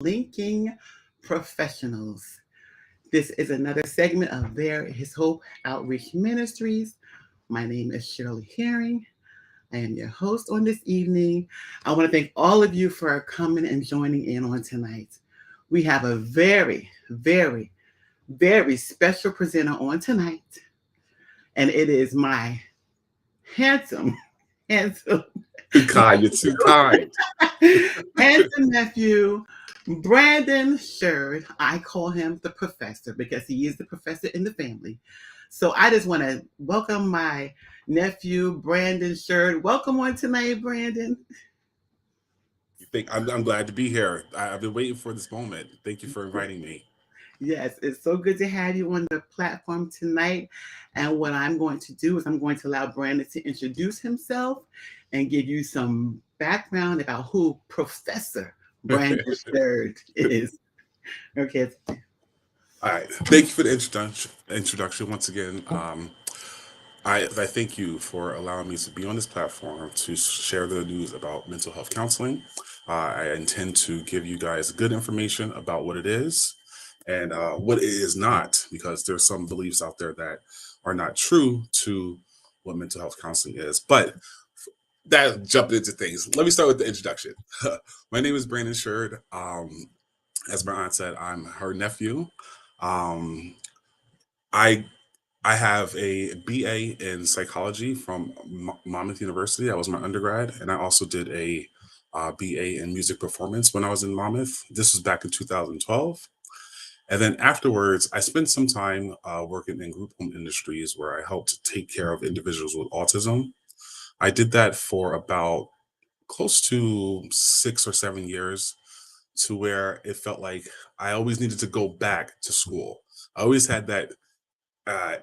Linking Professionals. This is another segment of There Is Hope Outreach Ministries. My name is Shirley Herring. I am your host on this evening. I want to thank all of you for coming and joining in on tonight. We have a very special presenter on tonight, and it is my handsome, handsome, Too kind. You're too kind. handsome nephew, Brandon Sheard. I call him the professor because he is the professor in the family. So I just want to welcome my nephew, Brandon Sheard. Welcome on tonight, Brandon. I'm glad to be here. I've been waiting for this moment. Thank you for inviting me. Yes, it's so good to have you on the platform tonight. And what I'm going to do is I'm going to allow Brandon to introduce himself and give you some background about who Professor Brandon Sheard is. Okay. All right. Thank you for the introduction once again. I thank you for allowing me to be on this platform to share the news about mental health counseling. I intend to give you guys good information about what it is and what it is not, because there's some beliefs out there that are not true to what mental health counseling is. But that jumped into things. Let me start with the introduction. My name is Brandon Sheard. As my aunt said, I'm her nephew. Um, I I have a BA in psychology from Monmouth University. That was my undergrad, and I also did a BA in music performance when I was in Monmouth. This was back in 2012. And then afterwards, I spent some time working in group home industries where I helped take care of individuals with autism. I did that for about close to 6 or 7 years, to where it felt like I always needed to go back to school. I always had that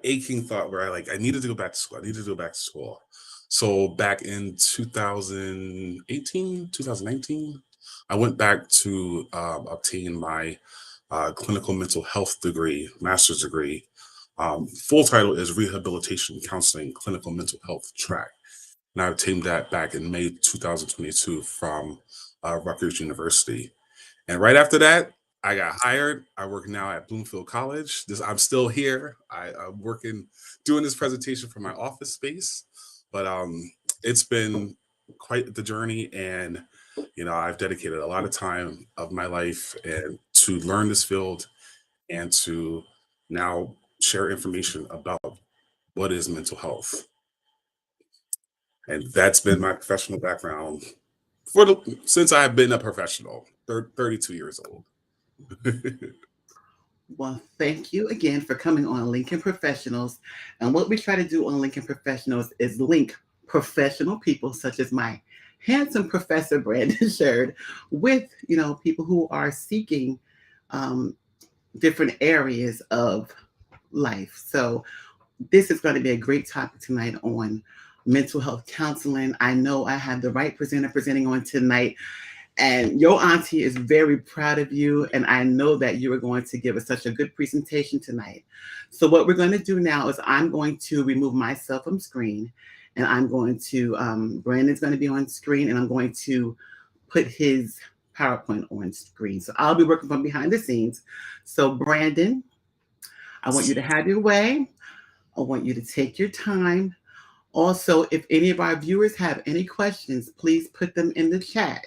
aching thought where I needed to go back to school. I needed to go back to school. So back in 2018, 2019, I went back to obtain my clinical mental health degree, master's degree. Full title is Rehabilitation Counseling Clinical Mental Health Track. And I obtained that back in May 2022 from Rutgers University. And right after that, I got hired. I work now at Bloomfield College. I'm still here. I'm working, doing this presentation from my office space. But it's been quite the journey, and I've dedicated a lot of time of my life and to learn this field and to now share information about what is mental health. And that's been my professional background since I've been a professional, 32 years old. Well, thank you again for coming on Lincoln Professionals. And what we try to do on Lincoln Professionals is link professional people such as my handsome Professor Brandon Sheard with, people who are seeking um, different areas of life. So this is going to be a great topic tonight on mental health counseling. I know I have the right presenter presenting on tonight. And your auntie is very proud of you. And I know that you are going to give us such a good presentation tonight. So what we're going to do now is I'm going to remove myself from screen. And I'm going to, Brandon's going to be on screen. And I'm going to put his PowerPoint on screen. So I'll be working from behind the scenes. So Brandon, I want you to have your way. I want you to take your time. Also, if any of our viewers have any questions, please put them in the chat.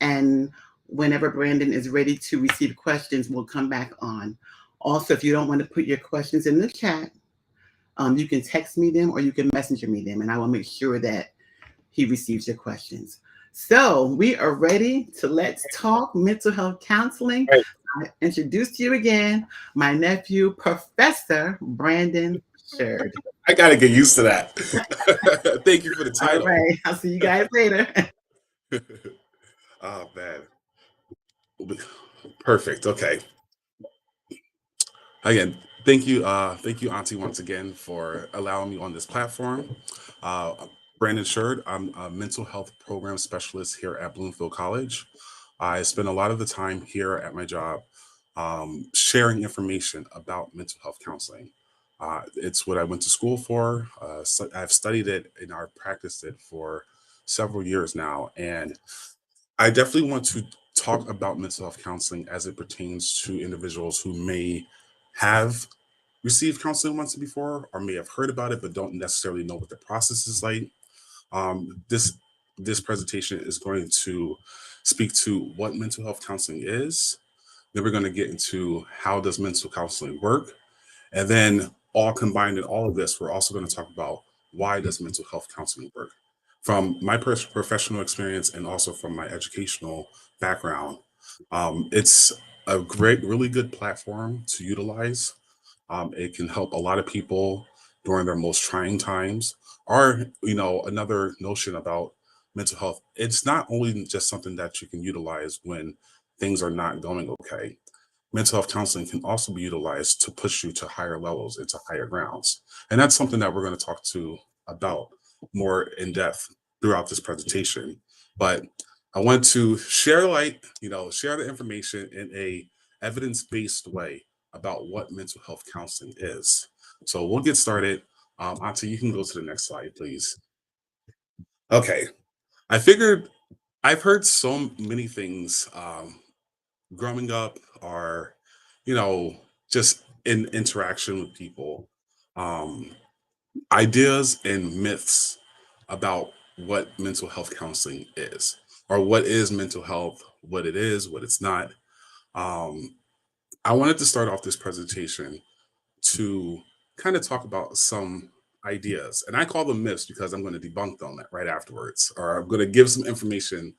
And whenever Brandon is ready to receive questions, we'll come back on. Also, if you don't want to put your questions in the chat, you can text me them or you can messenger me them, and I will make sure that he receives your questions. So we are ready to let's talk mental health counseling. Right. I introduce to you again my nephew, Professor Brandon Sheard. I got to get used to that. Thank you for the title. All right, I'll see you guys later. Oh, man. Perfect. Okay. Again, thank you, Auntie, once again for allowing me on this platform. Uh, Brandon Sheard, I'm a mental health program specialist here at Bloomfield College. I spend a lot of the time here at my job sharing information about mental health counseling. It's what I went to school for. So I've studied it and I've practiced it for several years now. And I definitely want to talk about mental health counseling as it pertains to individuals who may have received counseling once before or may have heard about it but don't necessarily know what the process is like. This presentation is going to speak to what mental health counseling is. Then we're going to get into how does mental counseling work, and then all combined in all of this, we're also going to talk about why does mental health counseling work. From my professional experience and also from my educational background, it's a great, really good platform to utilize. It can help a lot of people during their most trying times. Or, another notion about mental health, it's not only just something that you can utilize when things are not going okay. Mental health counseling can also be utilized to push you to higher levels, into higher grounds. And that's something that we're going to talk to about more in depth throughout this presentation. But I want to share light, share the information in a evidence-based way about what mental health counseling is. So we'll get started. Anta, you can go to the next slide, please. Okay. I figured I've heard so many things growing up or, you know, just in interaction with people, um, ideas and myths about what mental health counseling is, or what is mental health, what it is, what it's not. Um, I wanted to start off this presentation to kind of talk about some ideas. And I call them myths because I'm going to debunk them right afterwards, or I'm going to give some information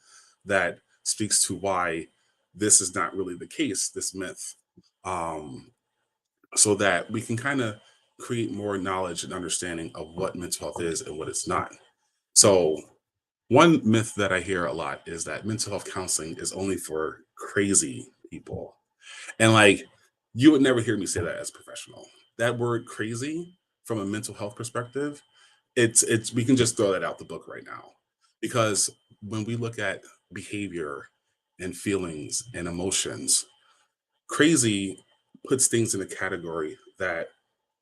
that speaks to why this is not really the case, this myth, um, so that we can kind of create more knowledge and understanding of what mental health is and what it's not. So, one myth that I hear a lot is that mental health counseling is only for crazy people. And like, you would never hear me say that as a professional. That word crazy from a mental health perspective, it's we can just throw that out the book right now. Because when we look at behavior and feelings and emotions, crazy puts things in a category that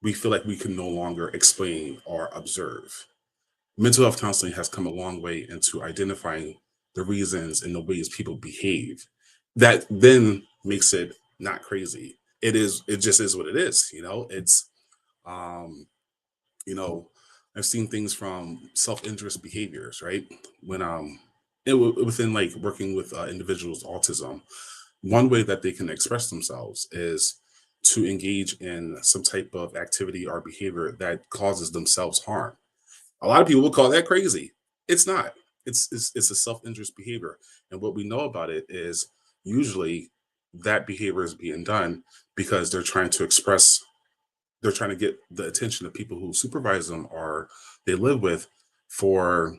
we feel like we can no longer explain or observe. Mental health counseling has come a long way into identifying the reasons and the ways people behave. That then makes it not crazy. It just is what it is, It's um, you know, I've seen things from self-interest behaviors, right? When within like working with individuals with autism, one way that they can express themselves is to engage in some type of activity or behavior that causes themselves harm. A lot of people will call that crazy. It's not. It's a self-interest behavior, and what we know about it is usually that behavior is being done because they're trying to get the attention of people who supervise them or they live with for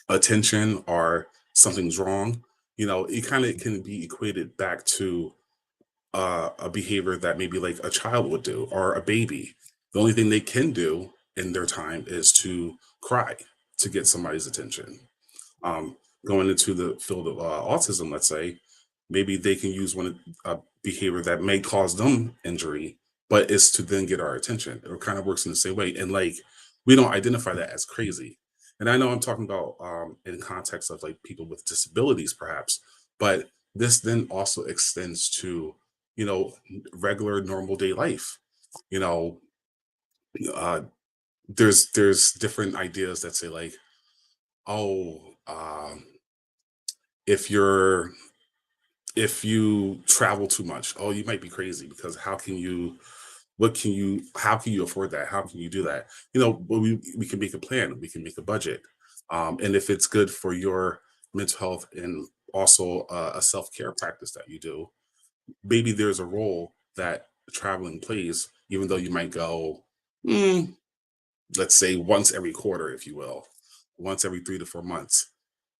attention, or something's wrong. It kind of can be equated back to a behavior that maybe like a child would do, or a baby. The only thing they can do in their time is to cry to get somebody's attention. um, Going into the field of autism, let's say, maybe they can use a behavior that may cause them injury, but it's to then get our attention. It kind of works in the same way, and like we don't identify that as crazy. And I know I'm talking about in context of like people with disabilities, perhaps, but this then also extends to you know regular normal day life. You know, uh, there's different ideas that say like, oh, if you're if you travel too much, oh, you might be crazy because how can you afford that? How can you do that? Well, we can make a plan, we can make a budget. And if it's good for your mental health and also a self-care practice that you do, maybe there's a role that traveling plays, even though you might go, mm, let's say once every quarter, if you will, once every 3 to 4 months.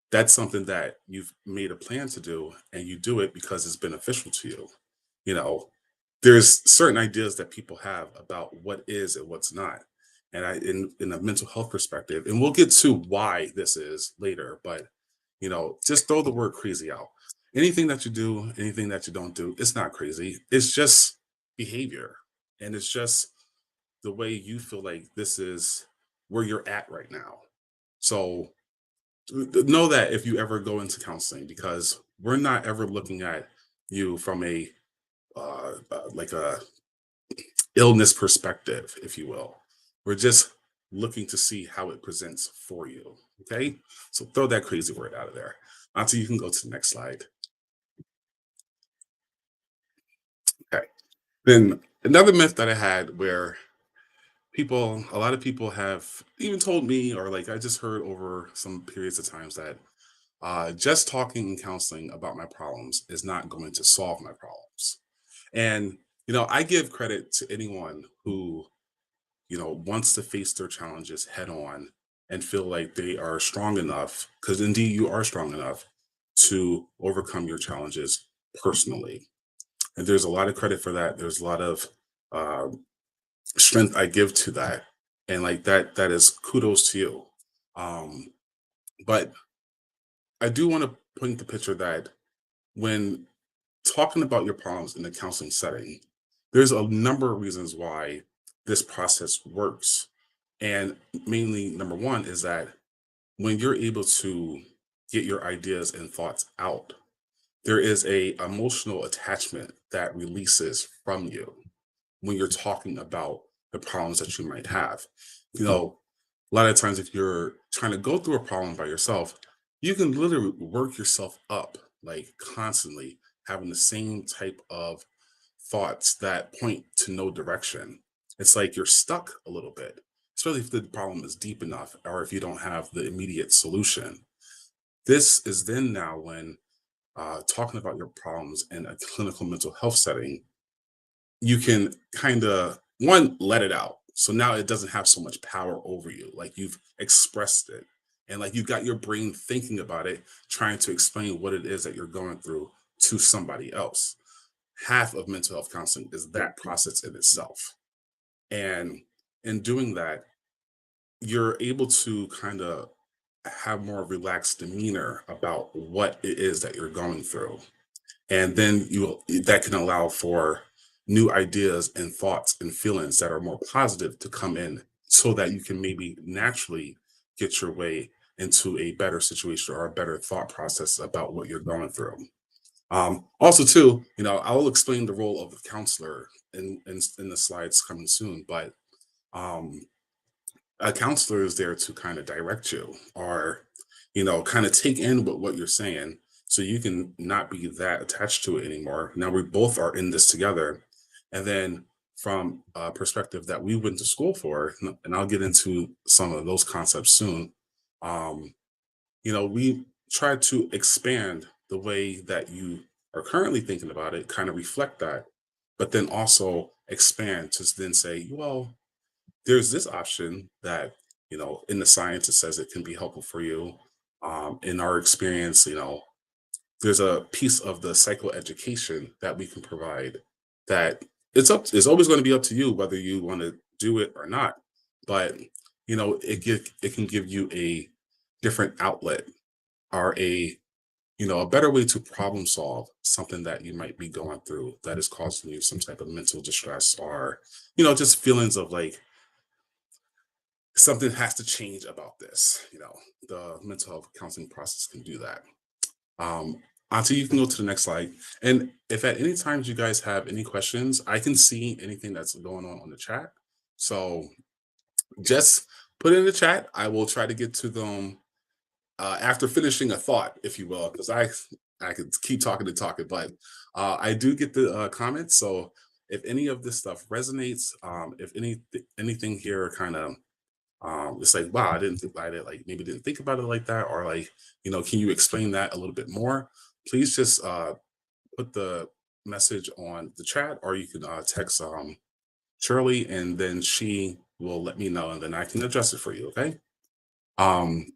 That's something that you've made a plan to do, and you do it because it's beneficial to you. You know, there's certain ideas that people have about what is and what's not. And in a mental health perspective, and we'll get to why this is later, but just throw the word crazy out. Anything that you do, anything that you don't do, it's not crazy. It's just behavior. And it's just the way you feel like this is where you're at right now. So know that if you ever go into counseling, because we're not ever looking at you from a like a illness perspective, if you will. We're just looking to see how it presents for you. Okay, so throw that crazy word out of there. Until you can go to the next slide. Okay. Then another myth that I had where a lot of people have even told me, or like I just heard over some periods of times that just talking and counseling about my problems is not going to solve my problems. And, I give credit to anyone who, wants to face their challenges head on and feel like they are strong enough, because indeed you are strong enough to overcome your challenges personally. And there's a lot of credit for that. There's a lot of uh, strength I give to that. And like that is kudos to you. Um, but I do want to paint the picture that when talking about your problems in a counseling setting, there's a number of reasons why this process works. And mainly, number one is that when you're able to get your ideas and thoughts out, there is a emotional attachment that releases from you when you're talking about the problems that you might have. You know, a lot of times if you're trying to go through a problem by yourself, you can literally work yourself up like constantly having the same type of thoughts that point to no direction. It's like you're stuck a little bit, especially if the problem is deep enough or if you don't have the immediate solution. This is then now when talking about your problems in a clinical mental health setting, you can kind of one let it out, so now it doesn't have so much power over you, like you've expressed it, and like you've got your brain thinking about it, trying to explain what it is that you're going through to somebody else. Half of mental health counseling is that process in itself, and in doing that you're able to kind of have more relaxed demeanor about what it is that you're going through, and then that can allow for new ideas and thoughts and feelings that are more positive to come in so that you can maybe naturally get your way into a better situation or a better thought process about what you're going through. Also too, I will explain the role of the counselor in the slides coming soon, but um, a counselor is there to kind of direct you or kind of take in what you're saying so you can not be that attached to it anymore. Now we both are in this together, and then from a perspective that we went to school for, and I'll get into some of those concepts soon. um, we try to expand the way that you are currently thinking about it, kind of reflect that, but then also expand to then say, well, there's this option that in the science it says it can be helpful for you. In our experience, there's a piece of the psychoeducation that we can provide that it's always going to be up to you whether you want to do it or not, but it can give you a different outlet or a better way to problem solve something that you might be going through that is causing you some type of mental distress or just feelings of like something has to change about this. The mental health counseling process can do that. Until you can go to the next slide. And if at any times you guys have any questions, I can see anything that's going on the chat. So just put it in the chat. I will try to get to them after finishing a thought, if you will, because I could keep talking and talking, but I do get the comments. So if any of this stuff resonates, if anything here kind of it's like, wow, I didn't think about it, like maybe didn't think about it like that, or like, can you explain that a little bit more? Please just put the message on the chat, or you can text Shirley, and then she will let me know, and then I can address it for you. Okay. Um,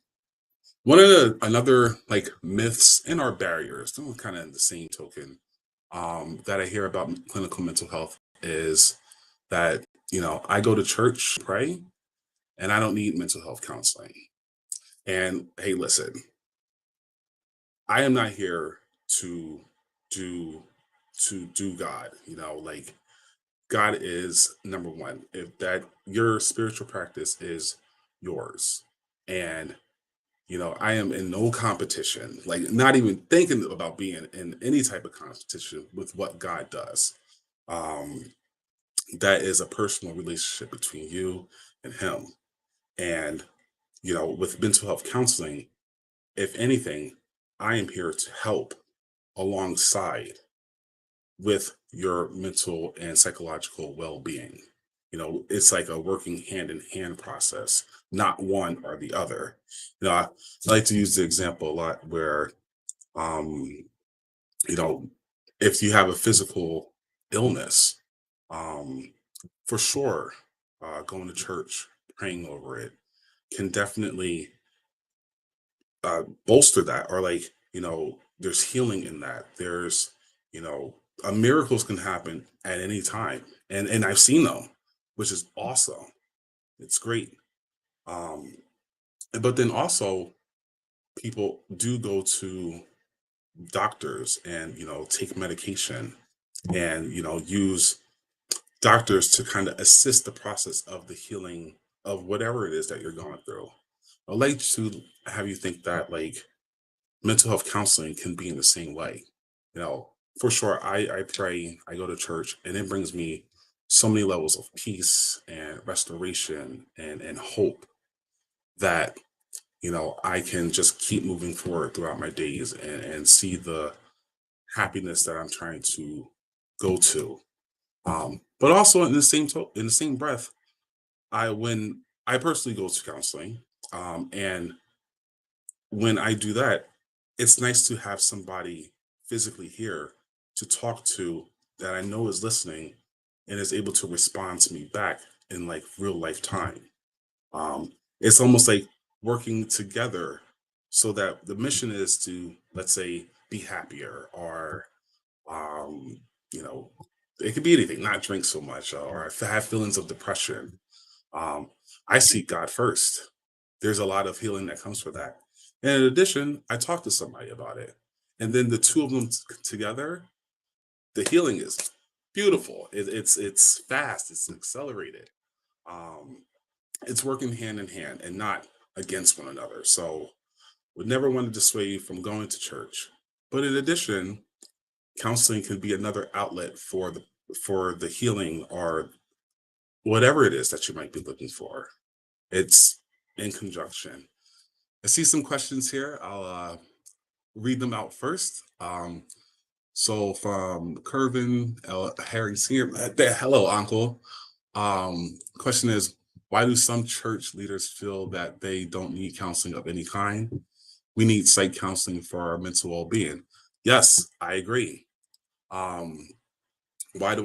one of the another like myths and our barriers, kind of in the same token, that I hear about clinical mental health is that I go to church, pray, and I don't need mental health counseling. And hey, listen, I am not here to do do God. Like God is number one. If that your spiritual practice is yours, and I am in no competition, like not even thinking about being in any type of competition with what God does. Um, that is a personal relationship between you and Him. And, with mental health counseling, if anything, I am here to help alongside with your mental and psychological well-being. It's like a working hand in hand process, not one or the other. I like to use the example a lot where, um, you know, if you have a physical illness, um, for sure, going to church, praying over it can definitely bolster that, or like, there's healing in that. There's, you know, miracles can happen at any time, and I've seen them, which is awesome. It's great. Um, but then also, people do go to doctors and take medication and use doctors to kind of assist the process of the healing of whatever it is that you're going through. I'd like to have you think that like mental health counseling can be in the same way. For sure, I pray, I go to church, and it brings me so many levels of peace and restoration and hope that I can just keep moving forward throughout my days and see the happiness that I'm trying to go to. But also in the same breath, when I personally go to counseling, and when I do that, it's nice to have somebody physically here to talk to that I know is listening and is able to respond to me back in like real life time. It's almost like working together so that the mission is to, let's say, be happier or, um, you know, it could be anything, not drink so much or have feelings of depression. um, I seek God first. There's a lot of healing that comes for that. And in addition, I talk to somebody about it. And then the two of them together, the healing is beautiful. It's fast, it's accelerated. Um, it's working hand in hand and not against one another. So would never want to dissuade you from going to church. But in addition, counseling can be another outlet for the healing or whatever it is that you might be looking for. It's in conjunction. I see some questions here. I'll read them out first. So from Curvin Harry Senior, hello, Uncle. Question is, why do some church leaders feel that they don't need counseling of any kind? We need psych counseling for our mental well-being. Yes, I agree. Um, why do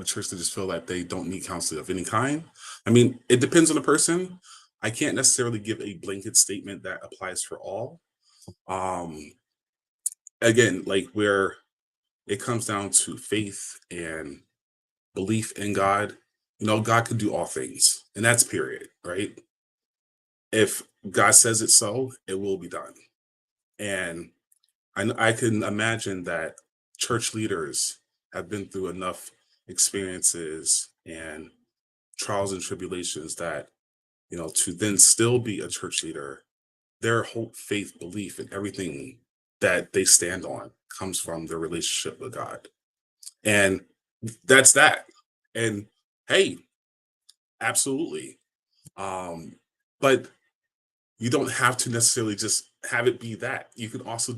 church leaders feel that they don't need counseling of any kind? I mean, it depends on the person. I can't necessarily give a blanket statement that applies for all. Um, Again, like where it comes down to faith and belief in God, God can do all things, and that's period, right? If God says it so, it will be done. And I can imagine that church leaders have been through enough experiences and trials and tribulations that, to then still be a church leader, their hope, faith, belief, and everything that they stand on comes from their relationship with God. And that's that. And hey, absolutely. Um, but you don't have to necessarily just have it be that. You can also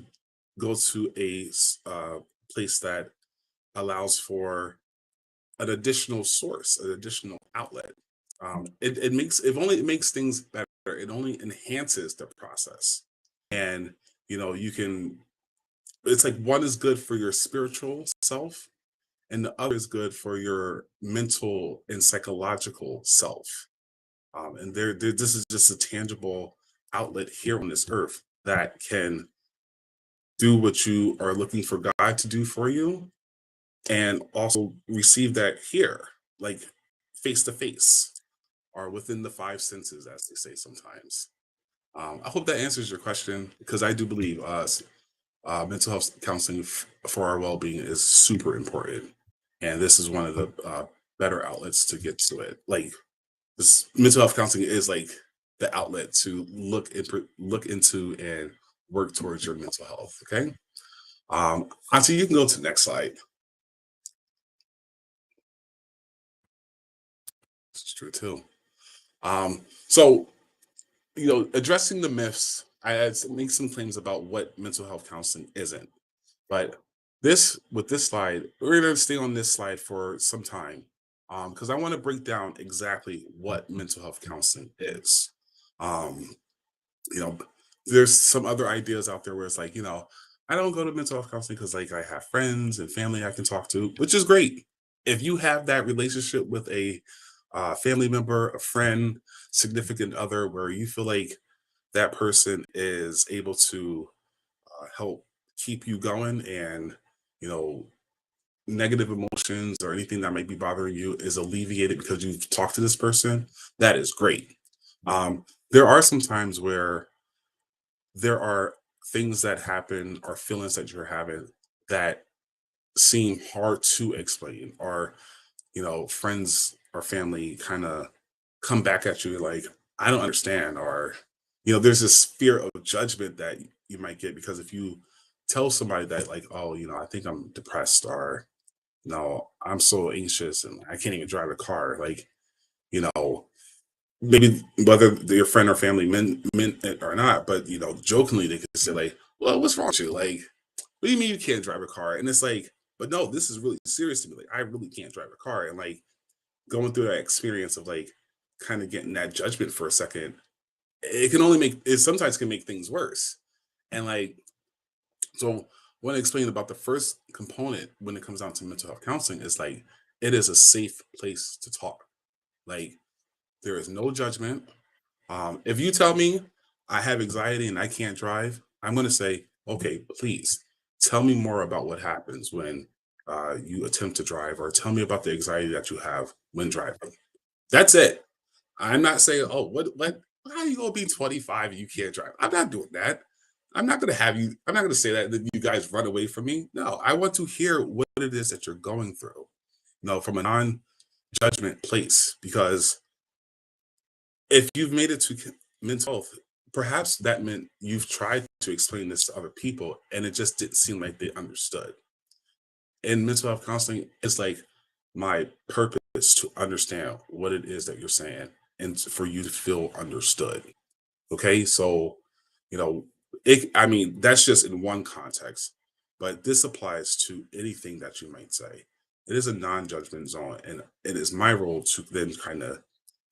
go to a place that allows for an additional source, an additional outlet. It makes if only it makes things better. It only enhances the process, and you can. It's like one is good for your spiritual self, and the other is good for your mental and psychological self. And this is just a tangible outlet here on this earth that can do what you are looking for God to do for you, and also receive that here, like face to face or within the five senses, as they say sometimes. I hope that answers your question because I do believe mental health counseling for our well-being is super important, and this is one of the better outlets to get to it. Like this mental health counseling is like the outlet to look into and work towards your mental health. Okay. Auntie, you can go to the next slide. This is true too. So addressing the myths, I had to make some claims about what mental health counseling isn't. But with this slide, we're going to stay on this slide for some time because I want to break down exactly what mental health counseling is. Um, you know, there's some other ideas out there where it's like, I don't go to mental health counseling because like I have friends and family I can talk to, which is great. If you have that relationship with a family member, a friend, significant other, where you feel like that person is able to help keep you going, and you know negative emotions or anything that might be bothering you is alleviated because you've talked to this person, that is great. There are some times where there are things that happen or feelings that you're having that seem hard to explain, or friends or family kind of come back at you like, I don't understand, or there's this fear of judgment that you might get because if you tell somebody that like, oh, I think I'm depressed, or no, I'm so anxious and I can't even drive a car, like, you know, maybe whether your friend or family meant it or not, but jokingly they could say like, well, what's wrong with you? Like, what do you mean you can't drive a car? And it's like, but no, this is really serious to me. Like, I really can't drive a car. And like going through that experience of like kind of getting that judgment for a second, it sometimes can make things worse. And like, so I want to explain about the first component when it comes down to mental health counseling is like, it is a safe place to talk. Like, there is no judgment. If you tell me I have anxiety and I can't drive, I'm going to say, okay, please tell me more about what happens when you attempt to drive, or tell me about the anxiety that you have when driving. That's it. I'm not saying, oh, how are you going to be 25 and you can't drive? I'm not doing that. I'm not going to say that you guys run away from me. No, I want to hear what it is that you're going through, from a non judgment place, because if you've made it to mental health, perhaps that meant you've tried to explain this to other people and it just didn't seem like they understood. In mental health counseling, it's like my purpose to understand what it is that you're saying and for you to feel understood. Okay. So, you know, I mean, that's just in one context, but this applies to anything that you might say. It is a non judgment zone, and it is my role to then kind of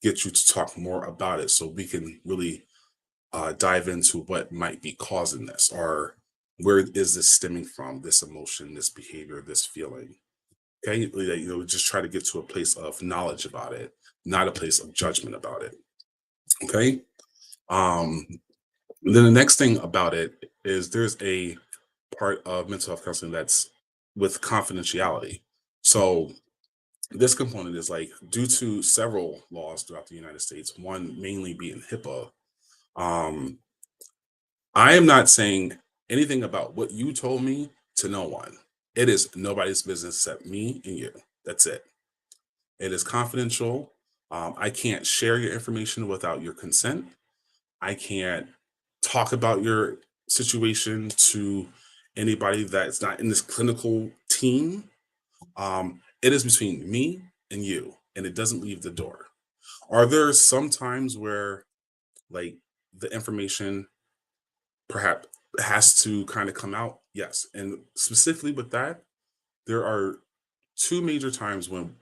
get you to talk more about it so we can really dive into what might be causing this, or where is this stemming from, this emotion, this behavior, this feeling. Okay. Just try to get to a place of knowledge about it, not a place of judgment about it. Okay. Um, then the next thing about it is there's a part of mental health counseling that's with confidentiality. So this component is like, due to several laws throughout the United States, one mainly being HIPAA. Um, I am not saying anything about what you told me to no one. It is nobody's business except me and you. That's it. It is confidential. I can't share your information without your consent. I can't talk about your situation to anybody that's not in this clinical team. It is between me and you, and it doesn't leave the door. Are there some times where, like, the information perhaps has to kind of come out? Yes. And specifically with that, there are two major times when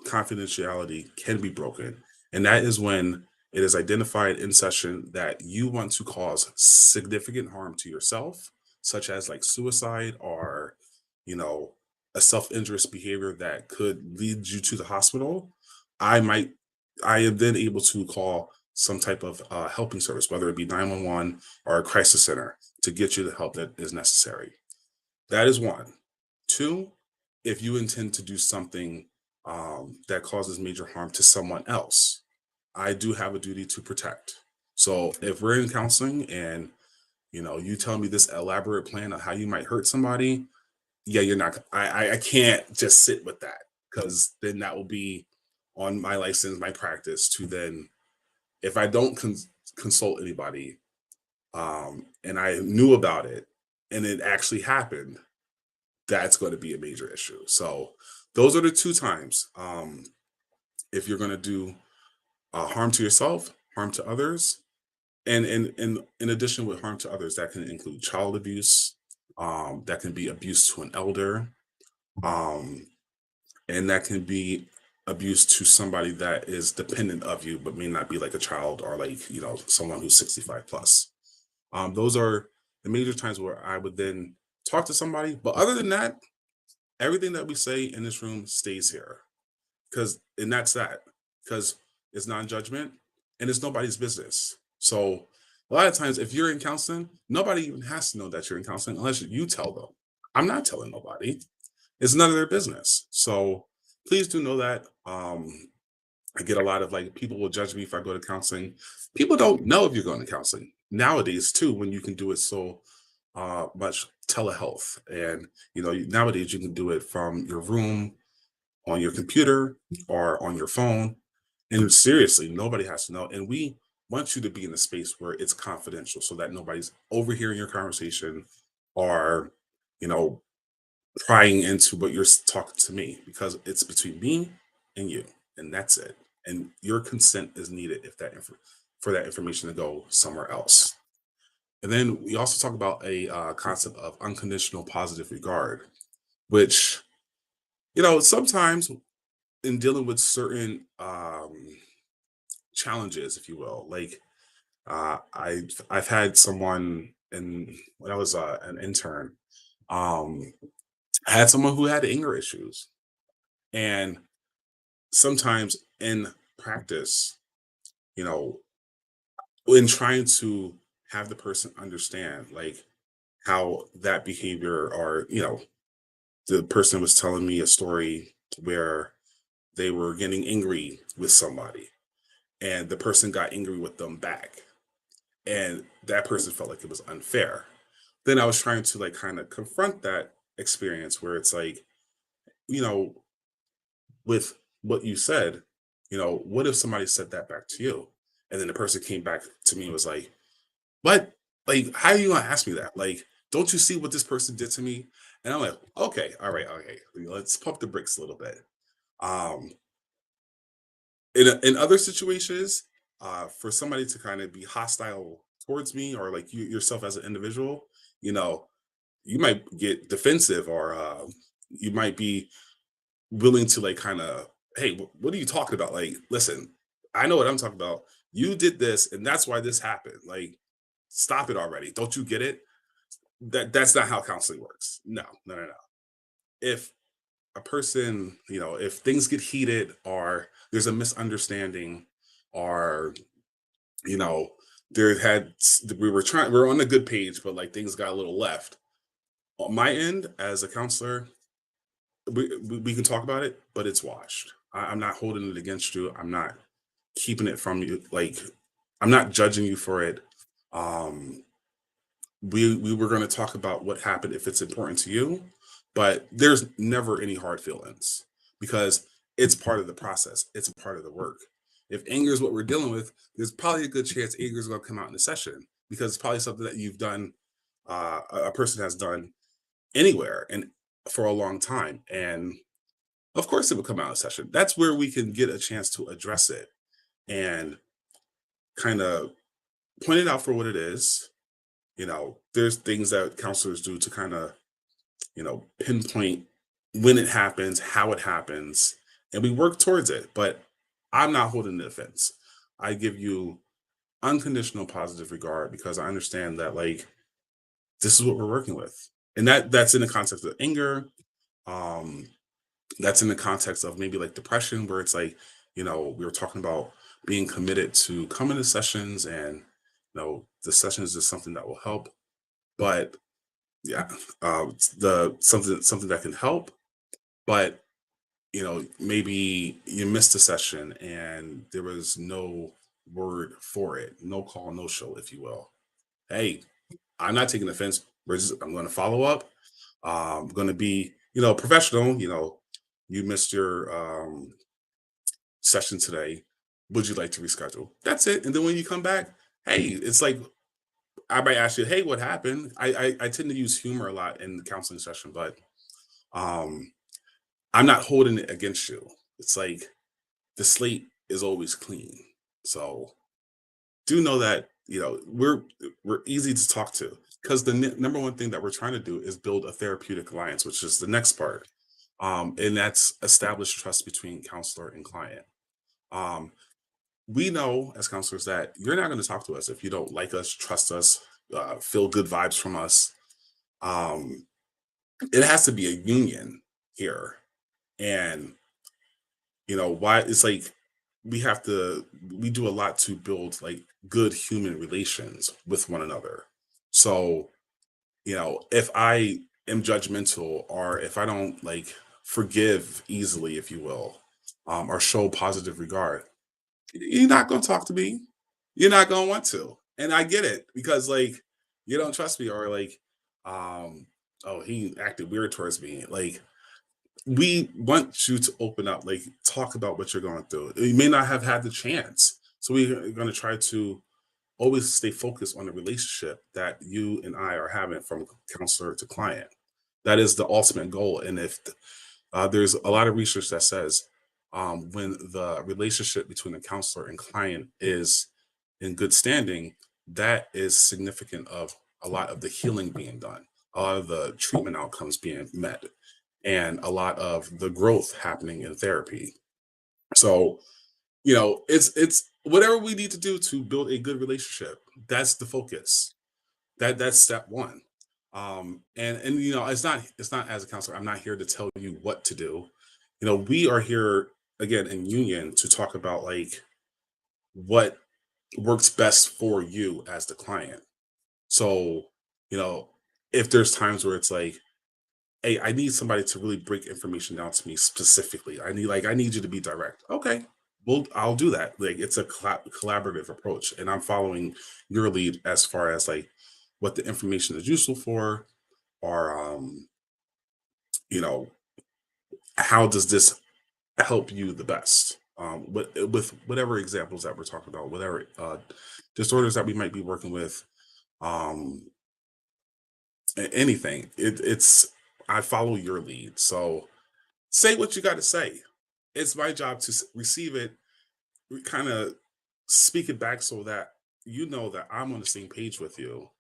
confidentiality can be broken. And that is when it is identified in session that you want to cause significant harm to yourself, such as like suicide, or, you know, a self-injurious behavior that could lead you to the hospital. I might, I am then able to call some type of helping service, whether it be 911 or a crisis center, to get you the help that is necessary. That is one. Two, if you intend to do something that causes major harm to someone else, I do have a duty to protect. So if we're in counseling and you tell me this elaborate plan of how you might hurt somebody, yeah, you're not. I can't just sit with that, because then that will be on my license, my practice to then, if I don't consult anybody, and I knew about it, and it actually happened, that's going to be a major issue. So those are the two times. If you're going to do harm to yourself, harm to others, and in addition with harm to others, that can include child abuse, that can be abuse to an elder, um, and that can be abuse to somebody that is dependent of you, but may not be like a child or like someone who's 65 plus. Those are the major times where I would then talk to somebody. But other than that, everything that we say in this room stays here, and that's that, because it's non-judgment and it's nobody's business. So a lot of times if you're in counseling, nobody even has to know that you're in counseling unless you tell them. I'm not telling nobody. It's none of their business. So please do know that. I get a lot of like people will judge me if I go to counseling. People don't know if you're going to counseling nowadays too, when you can do it so much telehealth. And nowadays you can do it from your room, on your computer, or on your phone. And seriously, nobody has to know. And we want you to be in a space where it's confidential so that nobody's overhearing your conversation or, you know, prying into what you're talking to me, because it's between me and you, and that's it. And your consent is needed if for that information to go somewhere else. And then we also talk about a concept of unconditional positive regard, which sometimes in dealing with certain challenges, if you will, like I've had someone when I was an intern, um, I had someone who had anger issues, and sometimes in practice, you know, in trying to have the person understand like how that behavior, or the person was telling me a story where they were getting angry with somebody and the person got angry with them back, and that person felt like it was unfair. Then I was trying to like kind of confront that experience where it's like, you know with what you said, what if somebody said that back to you? And then the person came back to me and was like, what? Like, how are you gonna ask me that? Like, don't you see what this person did to me? And I'm like, okay, all right, okay, let's pump the brakes a little bit. Um, in other situations, for somebody to kind of be hostile towards me, or like you yourself as an individual, you know, you might get defensive, or you might be willing to like kind of, hey, what are you talking about? Like, listen, I know what I'm talking about. You did this, and that's why this happened. Like, stop it already. Don't you get it? That's not how counseling works. No, no, no, no. If a person, if things get heated, or there's a misunderstanding, or you know, we were on a good page, but like things got a little left. On my end, as a counselor, we can talk about it, but it's washed. I'm not holding it against you. I'm not keeping it from you. Like, I'm not judging you for it. Um, we were going to talk about what happened if it's important to you, but there's never any hard feelings, because it's part of the process. It's a part of the work. If anger is what we're dealing with, there's probably a good chance anger is going to come out in the session, because it's probably something that you've done, a person has done anywhere and for a long time. And of course, it would come out in session. That's where we can get a chance to address it and kind of point it out for what it is. There's things that counselors do to kind of, pinpoint when it happens, how it happens, and we work towards it. But I'm not holding the offense. I give you unconditional positive regard, because I understand that like this is what we're working with. And that's in the context of anger. Um, that's in the context of maybe like depression, where it's like, we were talking about being committed to coming to sessions, and the sessions is something that will help. But yeah, the something that can help. But maybe you missed a session and there was no word for it, no call, no show, if you will. Hey, I'm not taking offense. I'm going to follow up. I'm going to be professional. You missed your session today. Would you like to reschedule? That's it. And then when you come back, hey, it's like I might ask you, hey, what happened? I tend to use humor a lot in the counseling session, but um, I'm not holding it against you. It's like the slate is always clean. So do know that we're easy to talk to because the number one thing that we're trying to do is build a therapeutic alliance, which is the next part, and that's establish trust between counselor and client. Um, we know as counselors that you're not going to talk to us if you don't like us, trust us, feel good vibes from us. Um, it has to be a union here, and why it's like we do a lot to build like good human relations with one another. So if I am judgmental or if I don't like forgive easily, if you will, or show positive regard, you're not going to talk to me. You're not going to want to, and I get it because like you don't trust me, or like um oh, he acted weird towards me. Like we want you to open up, like talk about what you're going through. You may not have had the chance, so we're going to try to always stay focused on the relationship that you and I are having from counselor to client. That is the ultimate goal. And if there's a lot of research that says when the relationship between the counselor and client is in good standing, that is significant of a lot of the healing being done, a lot of the treatment outcomes being met, and a lot of the growth happening in therapy. So, it's whatever we need to do to build a good relationship. That's the focus. That's step one. And it's not as a counselor, I'm not here to tell you what to do. We are here again in union to talk about like what works best for you as the client. So, you know, if there's times where it's like, hey, I need somebody to really break information down to me specifically. I need you to be direct. Okay. Well, I'll do that. Like it's a collaborative approach, and I'm following your lead as far as like what the information is useful for, or you know, how does this help you the best? With whatever examples that we're talking about, whatever disorders that we might be working with, um, anything. It's I follow your lead. So say what you got to say. It's my job to receive it, kind of speak it back so that you know that I'm on the same page with you.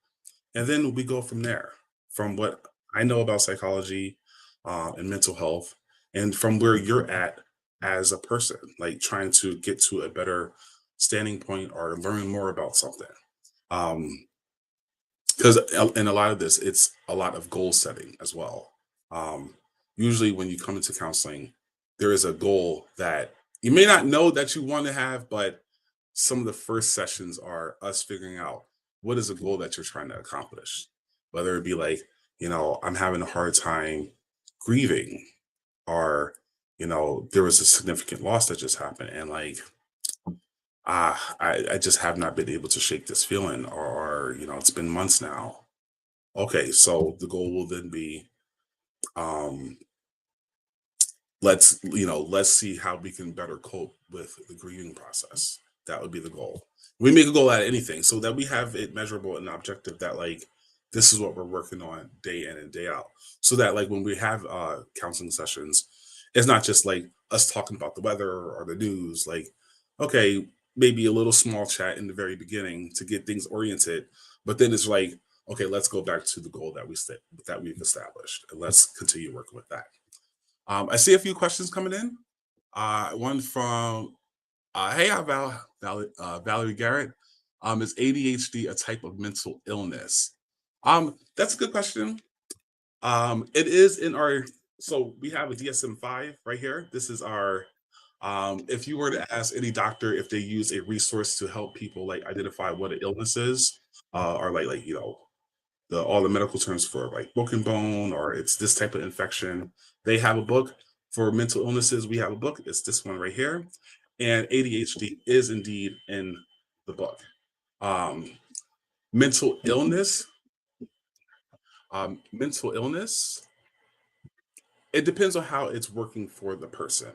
And then we go from there, from what I know about psychology and mental health, and from where you're at as a person, like trying to get to a better standing point or learn more about something. Um, because in a lot of this, it's a lot of goal setting as well. Um, Usually, when you come into counseling, there is a goal that you may not know that you want to have, but some of the first sessions are us figuring out what is the goal that you're trying to accomplish. Whether it be like, I'm having a hard time grieving, or, there was a significant loss that just happened, and like, I just have not been able to shake this feeling, or, it's been months now. Okay, so the goal will then be, um, let's see how we can better cope with the grieving process. That would be the goal. We make a goal out of anything so that we have it measurable and objective, that like this is what we're working on day in and day out. So that like when we have counseling sessions, it's not just like us talking about the weather or the news. Like, okay, maybe a little small chat in the very beginning to get things oriented, but then it's like, okay, let's go back to the goal that we've established, and let's continue working with that. I see a few questions coming in. One from hey, Valerie Garrett. Is ADHD a type of mental illness? That's a good question. It is in our, so we have a DSM-5 right here. This is our, if you were to ask any doctor if they use a resource to help people like identify what an illness is, or like all the medical terms for like broken bone, or it's this type of infection. They have a book for mental illnesses. We have a book. It's this one right here, and ADHD is indeed in the book. Um, mental illness. Mental illness. It depends on how it's working for the person,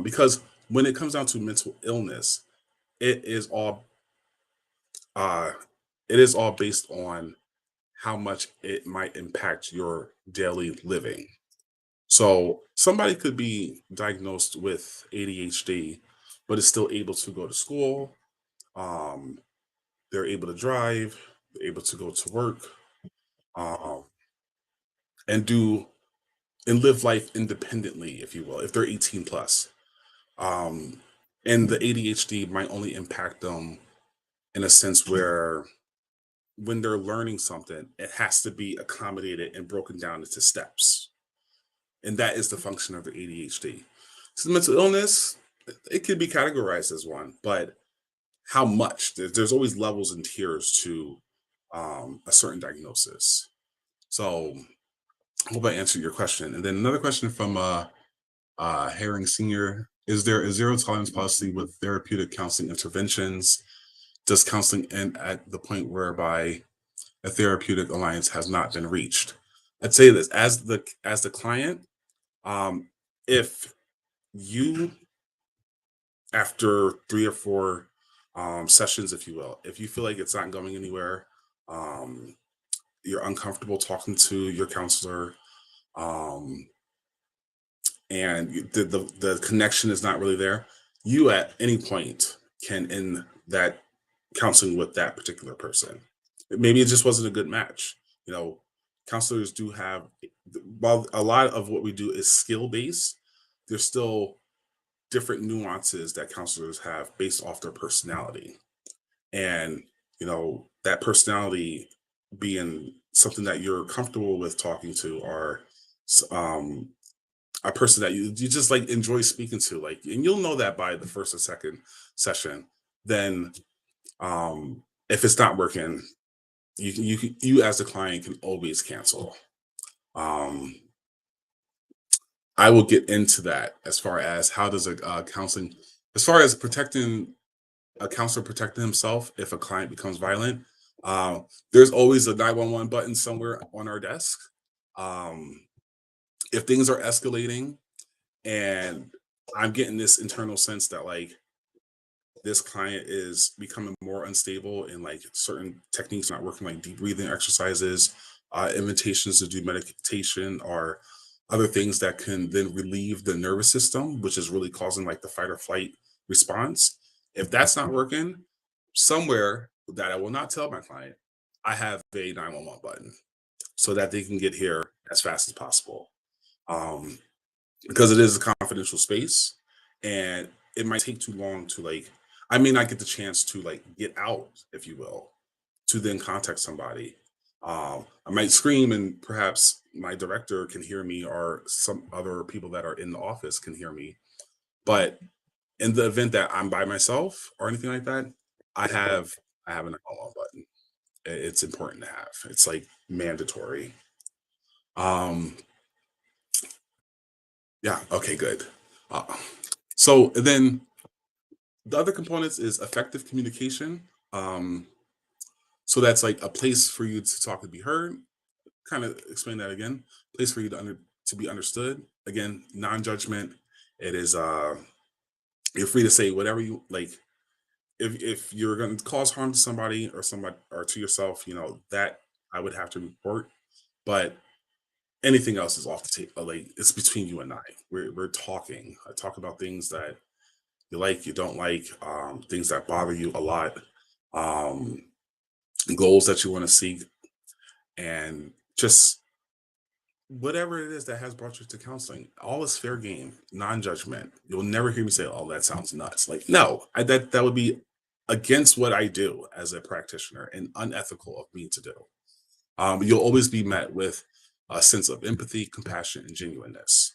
because when it comes down to mental illness, it is all uh, it is all based on how much it might impact your daily living. So somebody could be diagnosed with ADHD, but is still able to go to school. Um, they're able to drive, they're able to go to work, um, and do and live life independently, if you will, if they're 18 plus. Um, and the ADHD might only impact them in a sense where when they're learning something, it has to be accommodated and broken down into steps. And that is the function of the ADHD. So mental illness, it could be categorized as one, but how much? There's always levels and tiers to a certain diagnosis. So I hope I answered your question. And then another question from Herring Senior: is there a zero tolerance policy with therapeutic counseling interventions? Does counseling end at the point whereby a therapeutic alliance has not been reached? I'd say this as the client, um, if you after 3 or 4 sessions, if you will, if you feel like it's not going anywhere, um, you're uncomfortable talking to your counselor, um, and the connection is not really there, you at any point can end that counseling with that particular person. Maybe it just wasn't a good match. You know, counselors do have, while a lot of what we do is skill based, there's still different nuances that counselors have based off their personality. And, that personality being something that you're comfortable with talking to, or um, a person that you just like enjoy speaking to, like, and you'll know that by the first or second session. Then if it's not working, you as the client can always cancel. um I will get into that as far as how does a counseling, as far as protecting a counselor protecting himself if a client becomes violent. There's always a 911 button somewhere on our desk. um if things are escalating and I'm getting this internal sense that, like, this client is becoming more unstable and like certain techniques not working, like deep breathing exercises, invitations to do meditation, or other things that can then relieve the nervous system, which is really causing like the fight or flight response. If that's not working, somewhere that I will not tell my client, I have a 911 button so that they can get here as fast as possible. Um, because it is a confidential space, and it might take too long to, like, I may not get the chance to like get out, if you will, to then contact somebody. I might scream and perhaps my director can hear me, or some other people that are in the office can hear me. But in the event that I'm by myself or anything like that, i have I have an call button. It's important to have. It's like mandatory. um yeah, okay, good. uh, so then the other components is effective communication. Um, so that's like a place for you to talk and be heard. Kind of explain that again. Place for you to be understood. Again, non-judgment. It is you're free to say whatever you like. If you're going to cause harm to somebody or somebody or to yourself, that I would have to report. But anything else is off the table. Like, it's between you and I. We're talking. I talk about things that you like, you don't like, things that bother you a lot, um, goals that you want to seek, and just whatever it is that has brought you to counseling. All is fair game, non-judgment. You'll never hear me say, "Oh, that sounds nuts." Like, no, that would be against what I do as a practitioner and unethical of me to do. You'll always be met with a sense of empathy, compassion, and genuineness.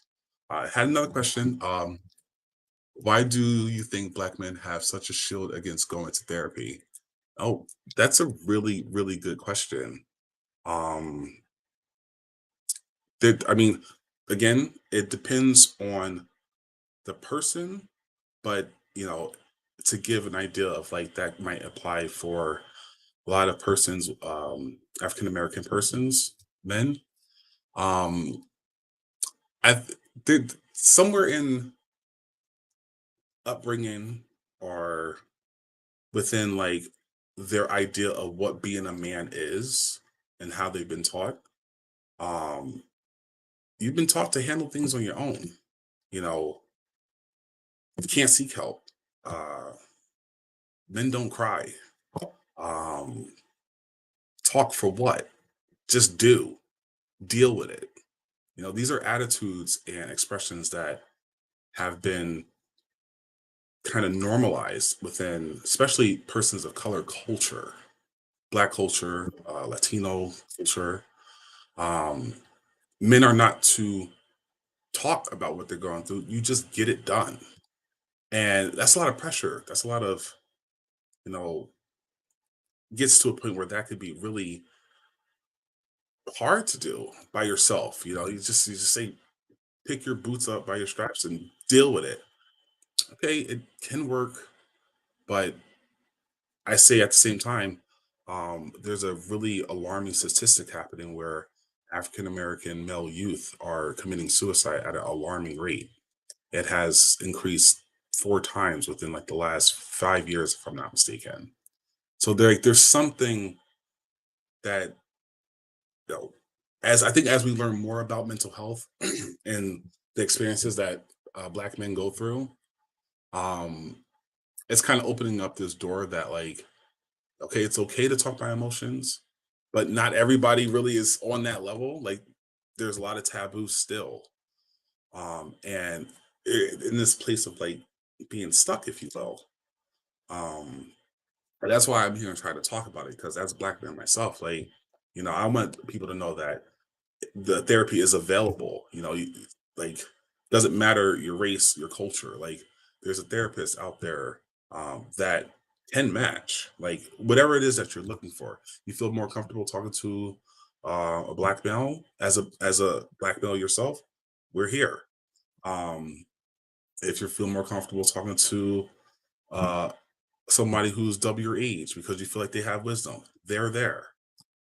I had another question. Why do you think Black men have such a shield against going to therapy? Oh, that's a really, really good question. Um, I mean, again, it depends on the person, but to give an idea of like that might apply for a lot of persons, African American persons, men. Um, did somewhere in upbringing or within like their idea of what being a man is and how they've been taught. Um, you've been taught to handle things on your own. You know, you can't seek help. Uh, Men don't cry. Um, Talk for what? Just do. Deal with it. These are attitudes and expressions that have been kind of normalized within, especially persons of color culture, Black culture, Latino culture. Um, Men are not to talk about what they're going through. You just get it done. And that's a lot of pressure. That's a lot of, you know, gets to a point where that could be really hard to do by yourself. You just say, pick your boots up by your straps and deal with it. Okay, it can work, but I say at the same time, there's a really alarming statistic happening where African American male youth are committing suicide at an alarming rate. It has increased 4 times within like the last 5 years, if I'm not mistaken. So there's something that, you know, as I think as we learn more about mental health and the experiences that Black men go through, um, it's kind of opening up this door that, like, okay, it's okay to talk my emotions, but not everybody really is on that level. Like, there's a lot of taboo still, and in this place of like being stuck, if you will. Um, and that's why I'm here and try to talk about it, because as a Black man myself, like, I want people to know that the therapy is available. Like, doesn't matter your race, your culture. Like, there's a therapist out there that can match like whatever it is that you're looking for. You feel more comfortable talking to a Black male, as a Black male yourself. We're here. Um, if you feel more comfortable talking to uh, somebody who's double your age because you feel like they have wisdom, they're there.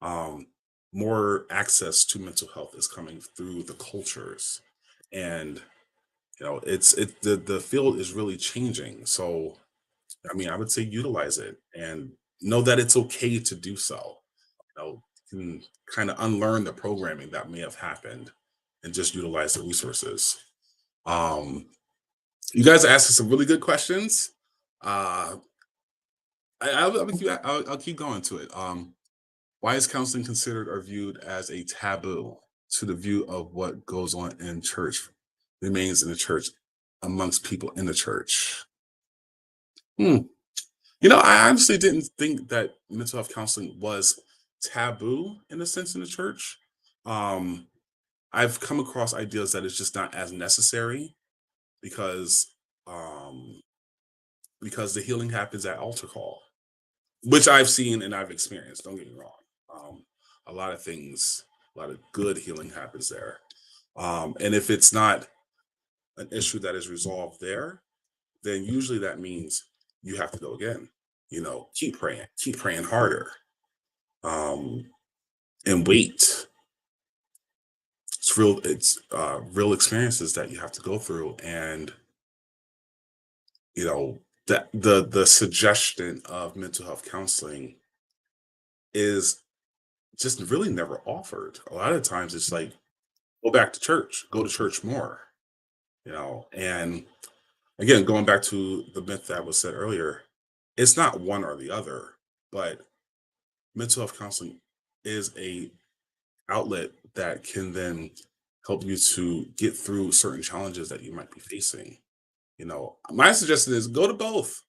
um, More access to mental health is coming through the cultures, and the field is really changing. So I mean, I would say utilize it and know that it's okay to do so. You can kind of unlearn the programming that may have happened and just utilize the resources. um, you guys are asking some really good questions. uh, I'll keep going to it. Why is counseling considered or viewed as a taboo? To the view of what goes on in church remains in the church amongst people in the church. Hmm. I honestly didn't think that mental health counseling was taboo in a sense in the church. Um, I've come across ideas that it's just not as necessary because um, because the healing happens at altar call, which I've seen and I've experienced. Don't get me wrong. A lot of things, a lot of good healing happens there. And if it's not an issue that is resolved there, then usually that means you have to go again. Keep praying harder, um, and wait. It's real experiences that you have to go through, and that the suggestion of mental health counseling is just really never offered. A lot of times it's like, go back to church, go to church more. And again, going back to the myth that was said earlier, it's not one or the other, but mental health counseling is a outlet that can then help you to get through certain challenges that you might be facing. My suggestion is go to both.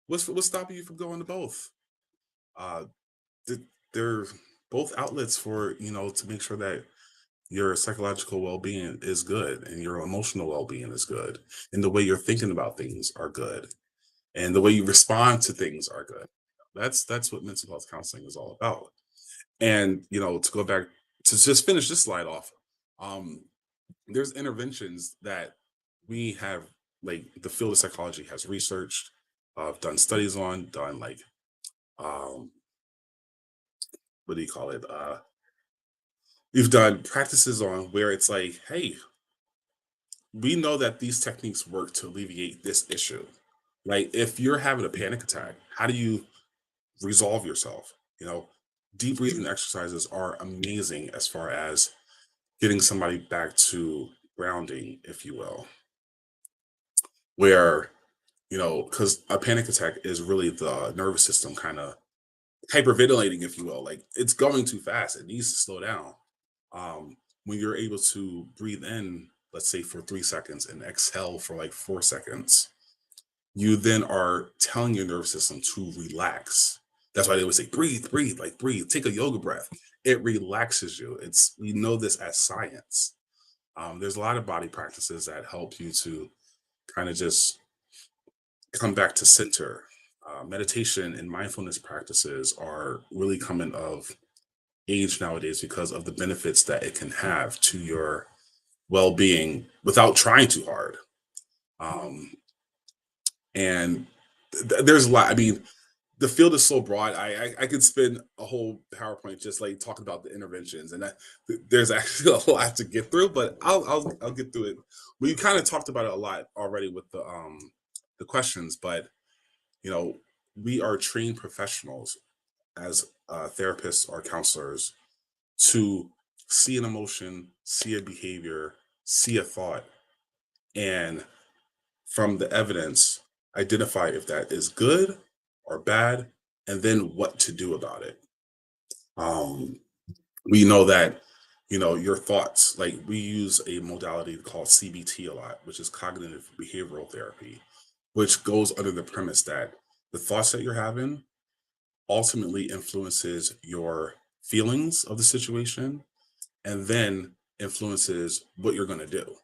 What's stopping you from going to both? Uh, th- they're both outlets for to make sure that your psychological well-being is good and your emotional well-being is good, and the way you're thinking about things are good, and the way you respond to things are good. That's what mental health counseling is all about. And to go back to just finish this slide off, um, there's interventions that we have, like the field of psychology has researched, done studies on, done like um, what do you call it? We've done practices on where it's like, hey, we know that these techniques work to alleviate this issue. Like if you're having a panic attack, how do you resolve yourself. You know, deep breathing exercises are amazing as far as getting somebody back to grounding, if you will, where, because a panic attack is really the nervous system kind of hyperventilating, if you will. Like it's going too fast. It needs to slow down. When you're able to breathe in, let's say for 3 seconds, and exhale for like 4 seconds, you then are telling your nervous system to relax. That's why they would say, breathe, breathe, like breathe, take a yoga breath. It relaxes you. We know this as science. There's a lot of body practices that help you to kind of just come back to center. Meditation and mindfulness practices are really coming of age nowadays because of the benefits that it can have to your well-being without trying too hard. Um, and there's a lot. I mean, the field is so broad. I could spend a whole PowerPoint just like talking about the interventions, and there's actually a lot to get through. But I'll get through it. We kind of talked about it a lot already with the questions, but you know, we are trained professionals as therapists or counselors to see an emotion, see a behavior, see a thought, and from the evidence, identify if that is good or bad, and then what to do about it. Um, we know that, your thoughts, like we use a modality called CBT a lot, which is cognitive behavioral therapy, which goes under the premise that the thoughts that you're having ultimately influences your feelings of the situation and then influences what you're going to do.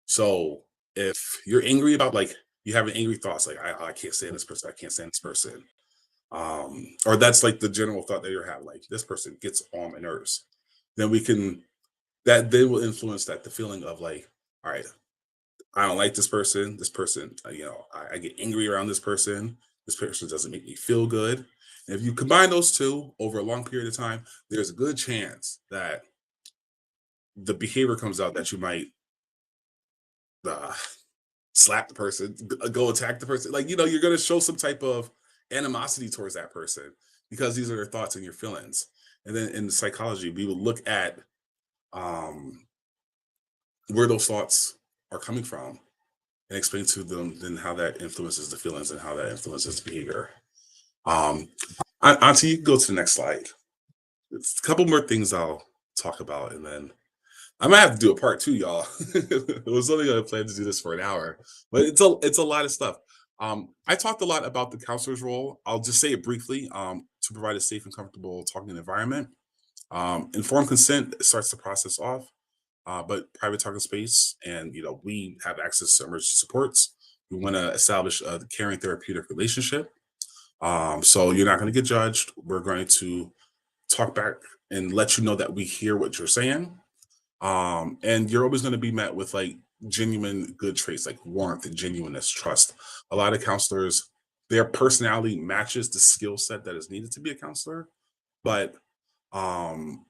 So if you're angry about, like, you have an angry thoughts like I can't stand this person, I can't stand this person, or that's like the general thought that you're having, like this person gets on my nerves, then we can that then will influence that the feeling of like, all right, I don't like this person. This person, I get angry around this person. This person doesn't make me feel good. And if you combine those two over a long period of time, there's a good chance that the behavior comes out that you might uh, slap the person, go attack the person. Like, you're going to show some type of animosity towards that person because these are their thoughts and your feelings. And then in psychology, we will look at um, where those thoughts are coming from and explain to them then how that influences the feelings and how that influences the behavior. Um, Auntie, you can go to the next slide. It's a couple more things I'll talk about, and then I might have to do a part two, y'all. It was only going to plan to do this for an hour, but it's a lot of stuff. I talked a lot about the counselor's role. I'll just say it briefly to provide a safe and comfortable talking environment. Informed consent starts the process off, but private talking space, and we have access to emergency supports. We want to establish a caring therapeutic relationship. So you're not going to get judged. We're going to talk back and let you know that we hear what you're saying. And you're always going to be met with like genuine good traits like warmth and genuineness, trust. A lot of counselors, their personality matches the skill set that is needed to be a counselor, but um,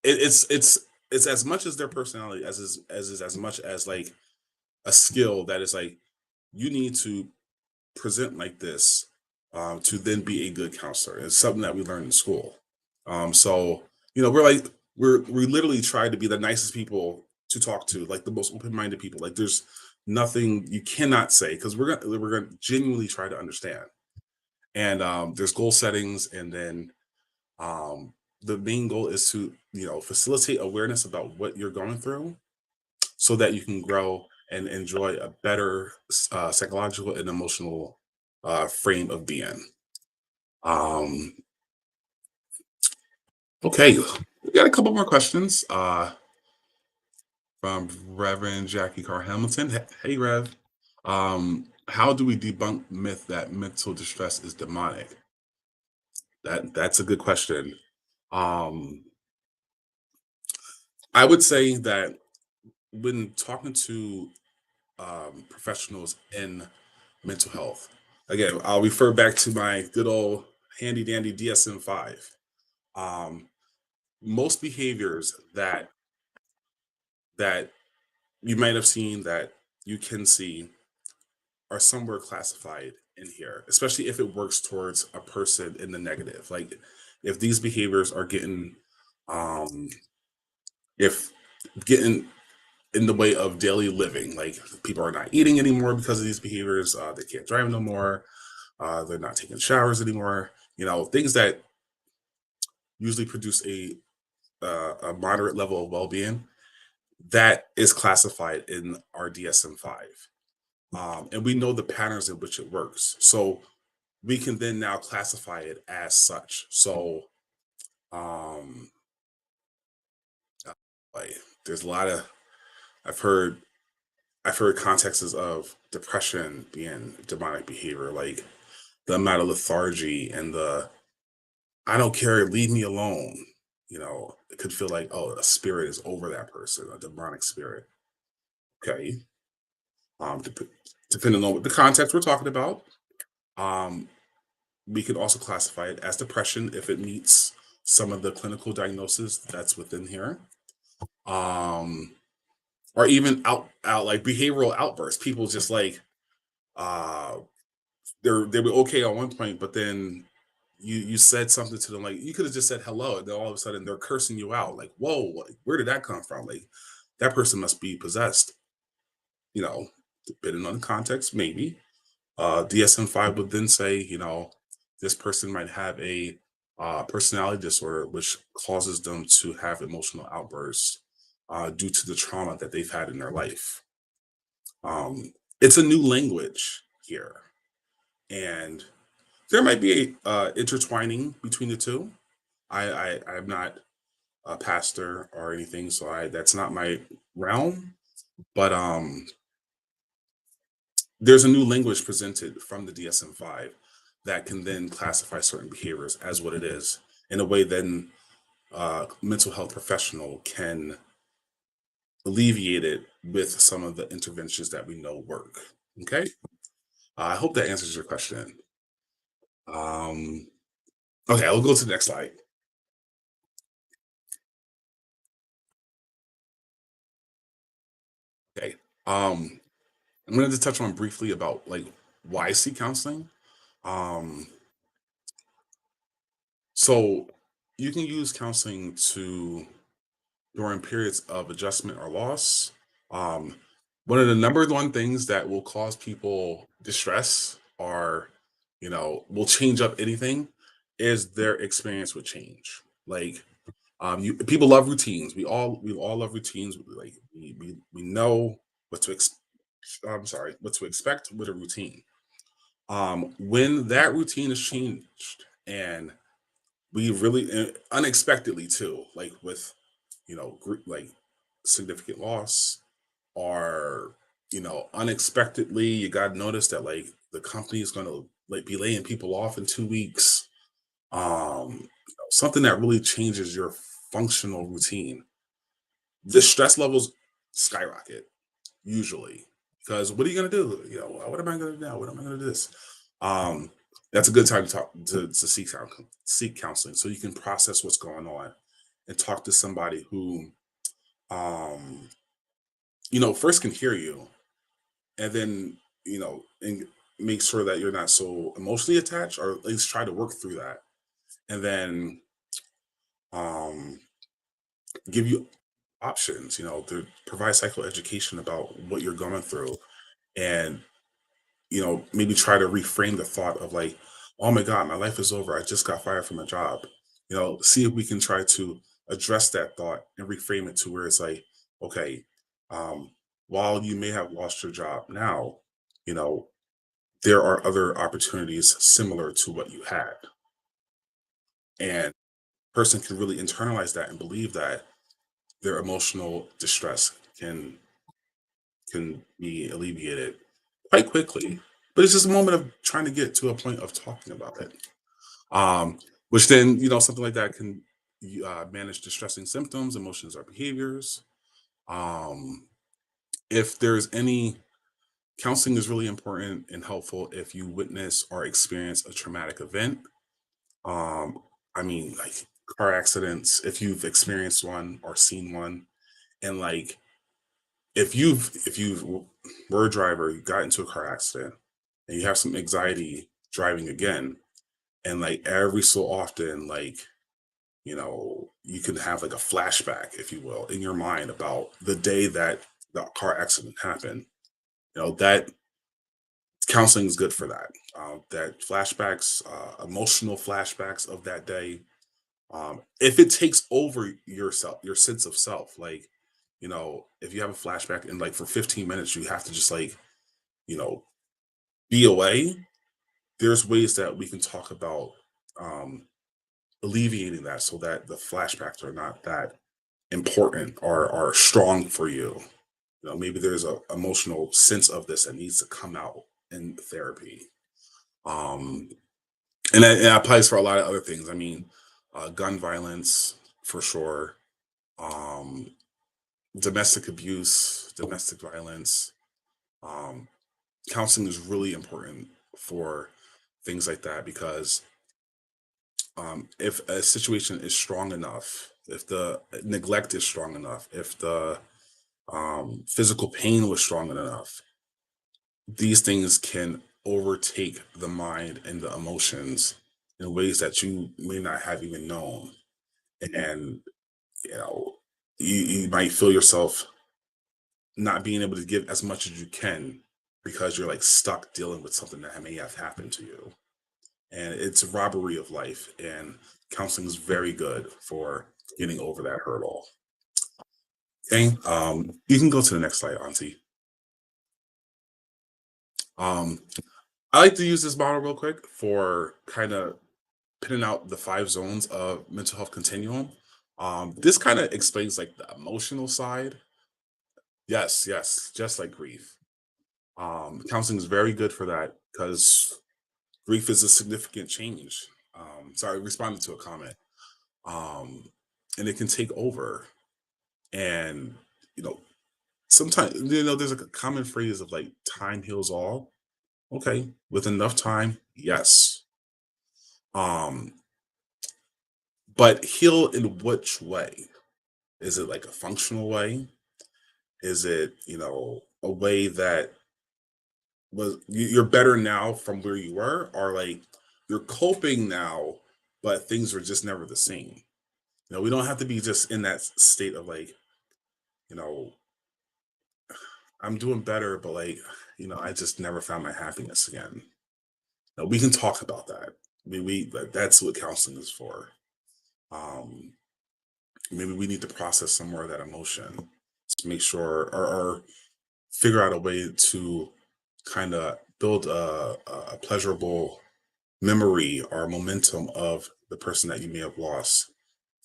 it's as much as their personality as is as much as like a skill that is like you need to present like this to then be a good counselor. It's something that we learned in school. So we literally try to be the nicest people to talk to, like the most open-minded people. Like there's nothing you cannot say because we're gonna genuinely try to understand. And there's goal settings, and then um, the main goal is to facilitate awareness about what you're going through so that you can grow and enjoy a better psychological and emotional frame of being. Um, okay, we got a couple more questions from Reverend Jackie Carr Hamilton. Hey, Rev. How do we debunk myth that mental distress is demonic? That's a good question. Um, I would say that when talking to professionals in mental health. Again, I'll refer back to my good old handy dandy DSM-5. Um, most behaviors that you might have seen, that you can see, are somewhere classified in here, especially if it works towards a person in the negative. Like if these behaviors are um, if getting in the way of daily living, like people are not eating anymore because of these behaviors, they can't drive no more, they're not taking showers anymore, things that usually produce a moderate level of well-being, that is classified in our DSM-5. And we know the patterns in which it works. So we can then now classify it as such. So um, like there's a lot of I've heard I've heard contexts of depression being demonic behavior, like the amount of lethargy and the I don't care, leave me alone. It could feel like, oh, a spirit is over that person, a demonic spirit. Okay. Dep- Depending on what the context we're talking about, um, we could also classify it as depression if it meets some of the clinical diagnosis that's within here. Um, or even out like behavioral outbursts. People just like uh they were okay on one point, but then you said something to them, like you could have just said hello, and then all of a sudden they're cursing you out. Like, whoa, where did that come from? Like that person must be possessed, you know, depending on the context, maybe. DSM-5 would then say, this person might have a personality disorder, which causes them to have emotional outbursts due to the trauma that they've had in their life. It's a new language here, and there might be a intertwining between the two. I'm not a pastor or anything, so I that's not my realm. But there's a new language presented from the DSM-5 that can then classify certain behaviors as what it is in a way then mental health professional can alleviate it with some of the interventions that we know work. Okay, I hope that answers your question. Um, okay, I'll go to the next slide. Okay, I'm going to touch on briefly about like why seek counseling. Um, so you can use counseling to during periods of adjustment or loss. Um, One of the number one things that will cause people distress or, will change up anything is their experience with change. Like, people love routines. We all love routines. Like we know what to I'm sorry, what to expect with a routine. When that routine is changed and we really unexpectedly too, like with like significant loss or unexpectedly you got to notice that like the company is going to like be laying people off in 2 weeks, something that really changes your functional routine, the stress levels skyrocket usually, because what are you going to do? What am I going to do now? What am I going to do this? um that's a good time to talk to seek counseling so you can process what's going on and talk to somebody who um first can hear you, and then and make sure that you're not so emotionally attached, or at least try to work through that, and then um give you options, to provide psychoeducation about what you're going through, and maybe try to reframe the thought of like, oh my God, my life is over, I just got fired from a job. See if we can try to address that thought and reframe it to where it's like, okay, um while you may have lost your job now, you know there are other opportunities similar to what you had, and person can really internalize that and believe that their emotional distress can be alleviated quite quickly. But it's just a moment of trying to get to a point of talking about it. Which then, something like that can manage distressing symptoms, emotions, or behaviors. Um, if there's any counseling is really important and helpful if you witness or experience a traumatic event. Um, I mean, like car accidents, if you've experienced one or seen one, and like if you were a driver, you got into a car accident, and you have some anxiety driving again, and like every so often, like, you can have like a flashback, if you will, in your mind about the day that the car accident happened. That counseling is good for that. That flashbacks, emotional flashbacks of that day. If it takes over yourself, your sense of self, like, if you have a flashback and like for 15 minutes, you have to just like, you know, be away. There's ways that we can talk about um, alleviating that so that the flashbacks are not that important or are strong for you. Maybe there's a emotional sense of this that needs to come out in therapy. Um, and that applies for a lot of other things. I mean, gun violence for sure, um, domestic abuse, domestic violence. Um, Counseling is really important for things like that because if a situation is strong enough, if the neglect is strong enough, if the physical pain was strong enough, these things can overtake the mind and the emotions in ways that you may not have even known. And, you know, you might feel yourself not being able to give as much as you can because you're like stuck dealing with something that may have happened to you. And it's a robbery of life. And counseling is very good for getting over that hurdle. Okay. You can go to the next slide, Auntie. Um, I like to use this model real quick for kind of pinning out the 5 zones of mental health continuum. This kind of explains like the emotional side. Yes, yes, just like grief. Counseling is very good for that because grief is a significant change. Sorry, responding to a comment. Um, and it can take over. And, you know, sometimes, there's like a common phrase of like time heals all. Okay, with enough time, yes. Um, but heal in which way? Is it like a functional way? Is it, a way that you're better now from where you were, or like you're coping now, but things are just never the same? We don't have to be just in that state of like, you know, I'm doing better, but like, I just never found my happiness again. Now we can talk about that. That's what counseling is for. Um, Maybe we need to process some more of that emotion to make sure or figure out a way to kind of build a pleasurable memory or momentum of the person that you may have lost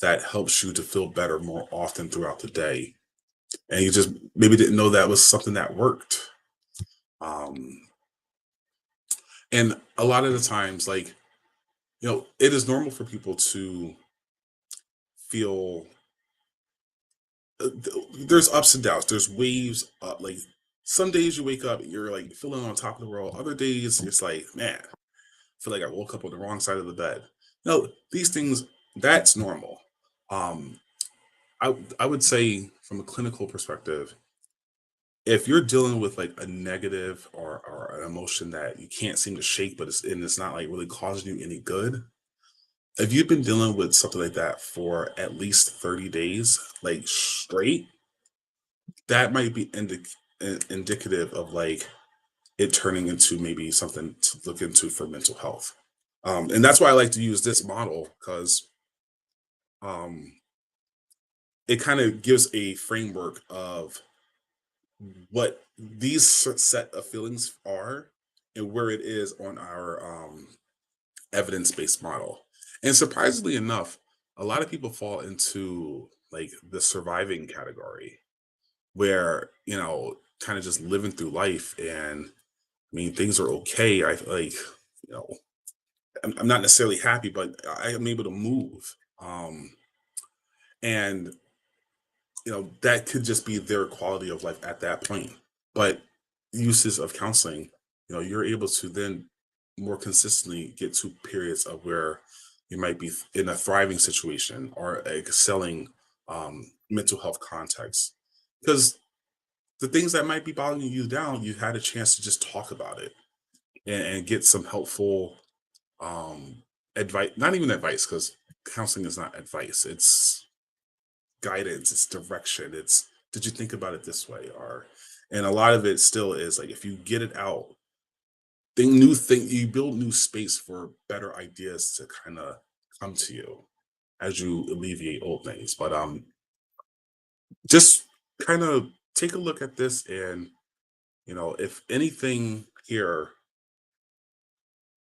that helps you to feel better more often throughout the day. And you just maybe didn't know that was something that worked. Um, and a lot of the times, like, it is normal for people to feel there's ups and downs. There's waves. Like some days you wake up, you're like feeling on top of the world. Other days it's like, man, I feel like I woke up on the wrong side of the bed. No, these things that's normal. Um, I would say from a clinical perspective, if you're dealing with like a negative or an emotion that you can't seem to shake, but it's not like really causing you any good. If you've been dealing with something like that for at least 30 days, like straight, that might be indicative of like it turning into maybe something to look into for mental health. And that's why I like to use this model because um, it kind of gives a framework of what these set of feelings are and where it is on our evidence-based model. And surprisingly enough, a lot of people fall into like the surviving category where, kind of just living through life. And I mean, things are okay. I like, you know, I'm not necessarily happy, but I am able to move. And that could just be their quality of life at that point. But uses of counseling, you're able to then more consistently get to periods of where you might be in a thriving situation or excelling mental health context. Because the things that might be bothering you down, you had a chance to just talk about it. and get some helpful advice, not even advice, because counseling is not advice, it's guidance, it's direction, it's did you think about it this way, or and a lot of it still is like if you get it out, thing you build new space for better ideas to kind of come to you as you alleviate old things. But just kind of take a look at this, and if anything here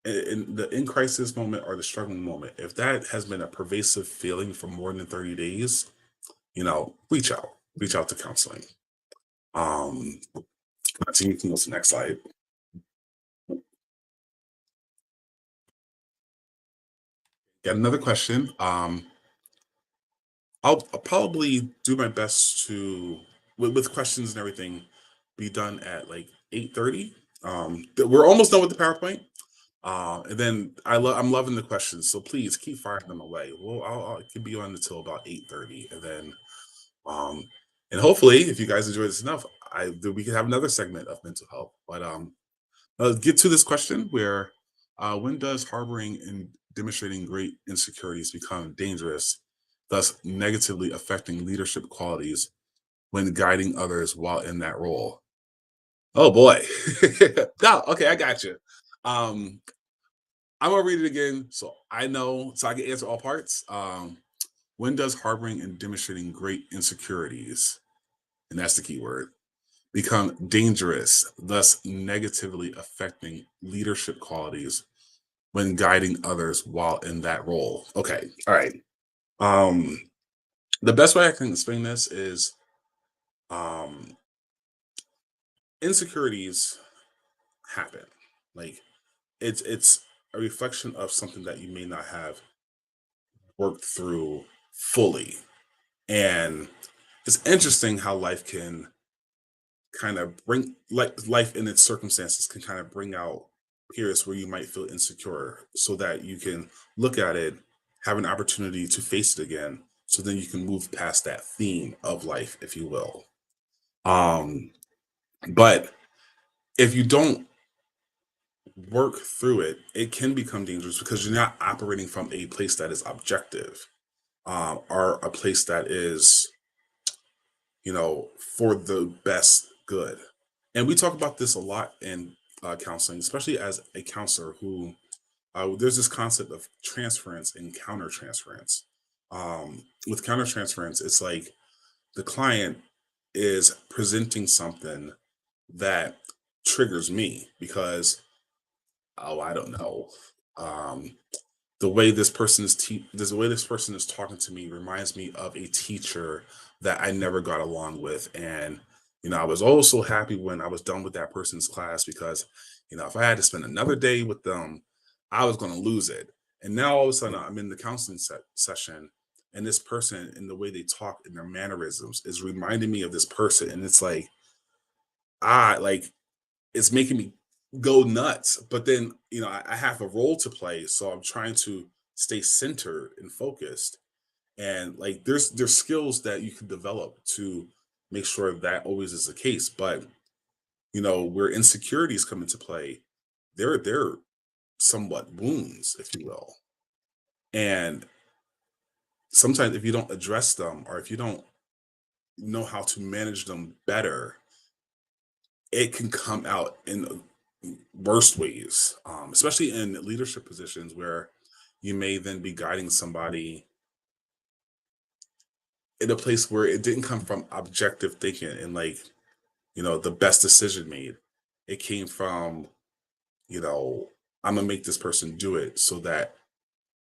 in the in crisis moment or the struggling moment, if that has been a pervasive feeling for more than 30 days, reach out to counseling. um so you can go to the next slide. Got another question. I'll probably do my best to with questions and everything be done at like 8:30. We're almost done with the PowerPoint. And then I'm loving the questions, so please keep firing them away. Well, it can be on until about 8:30, and then um, and hopefully, if you guys enjoy this enough, we can have another segment of mental health. But let's get to this question where when does harboring and demonstrating great insecurities become dangerous, thus negatively affecting leadership qualities when guiding others while in that role? Oh boy. No, okay, I got you. Um, I'm gonna read it again so I know, so I can answer all parts. When does harboring and demonstrating great insecurities, and that's the key word, become dangerous, thus negatively affecting leadership qualities when guiding others while in that role? Okay, all right. Um, the best way I can explain this is um, insecurities happen. Like it's a reflection of something that you may not have worked through fully. And it's interesting how life can kind of bring, like life in its circumstances can kind of bring out periods where you might feel insecure so that you can look at it, have an opportunity to face it again, so then you can move past that theme of life, if you will. Um, but if you don't work through it, it can become dangerous because you're not operating from a place that is objective, or a place that is, for the best good. And we talk about this a lot in counseling, especially as a counselor who there's this concept of transference and countertransference. With countertransference, it's like the client is presenting something that triggers me because, oh, I don't know. Um, the way this person is talking to me reminds me of a teacher that I never got along with. And I was always so happy when I was done with that person's class because if I had to spend another day with them, I was going to lose it. And now all of a sudden I'm in the counseling session, and this person and the way they talk and their mannerisms is reminding me of this person, and it's like, like it's making me go nuts. But then, I have a role to play, so I'm trying to stay centered and focused. And like, there's skills that you can develop to make sure that always is the case. But where insecurities come into play, they're somewhat wounds, if you will. And sometimes if you don't address them, or if you don't know how to manage them better, it can come out in worst ways, especially in leadership positions where you may then be guiding somebody in a place where it didn't come from objective thinking and like, the best decision made. It came from, you know, I'm gonna make this person do it so that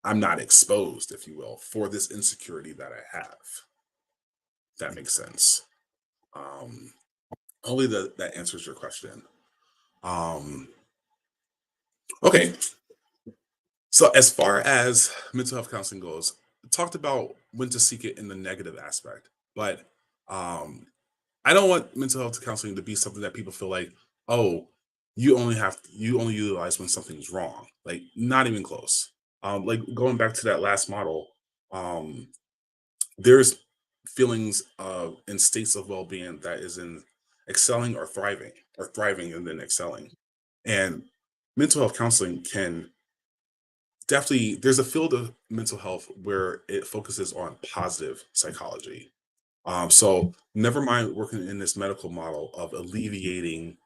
I'm not exposed, if you will, for this insecurity that I have. That makes sense. Um, Hopefully that answers your question. Um, okay, so as far as mental health counseling goes, I talked about when to seek it in the negative aspect, but um, I don't want mental health counseling to be something that people feel like, oh, you only utilize when something's wrong. Like, not even close. Like going back to that last model, um, there's feelings of in states of well-being that is in excelling or thriving and then excelling. And mental health counseling can definitely, there's a field of mental health where it focuses on positive psychology. So never mind working in this medical model of alleviating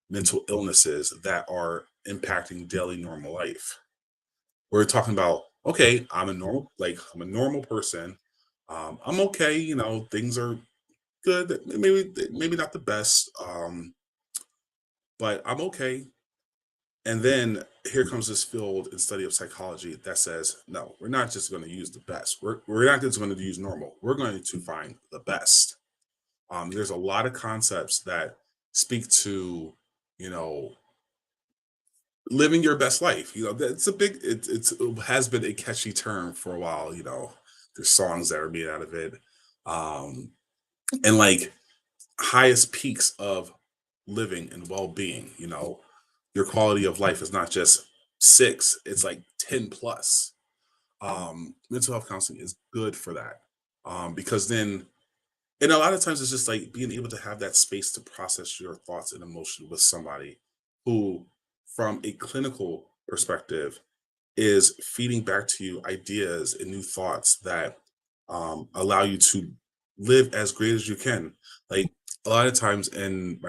mental illnesses that are impacting daily normal life. We're talking about, okay, I'm a normal person. I'm okay, things are good. Maybe not the best, but I'm okay. And then here comes this field and study of psychology that says, no, we're not just going to use the best. We're not just going to use normal. We're going to find the best. There's a lot of concepts that speak to, you know, living your best life. That's a big, it has been a catchy term for a while. There's songs that are made out of it. Um, and like highest peaks of living and well-being, your quality of life is not just 6, it's like 10 plus. Mental health counseling is good for that. Because then, and a lot of times it's just like being able to have that space to process your thoughts and emotion with somebody who, from a clinical perspective, is feeding back to you ideas and new thoughts that allow you to live as great as you can. Like a lot of times in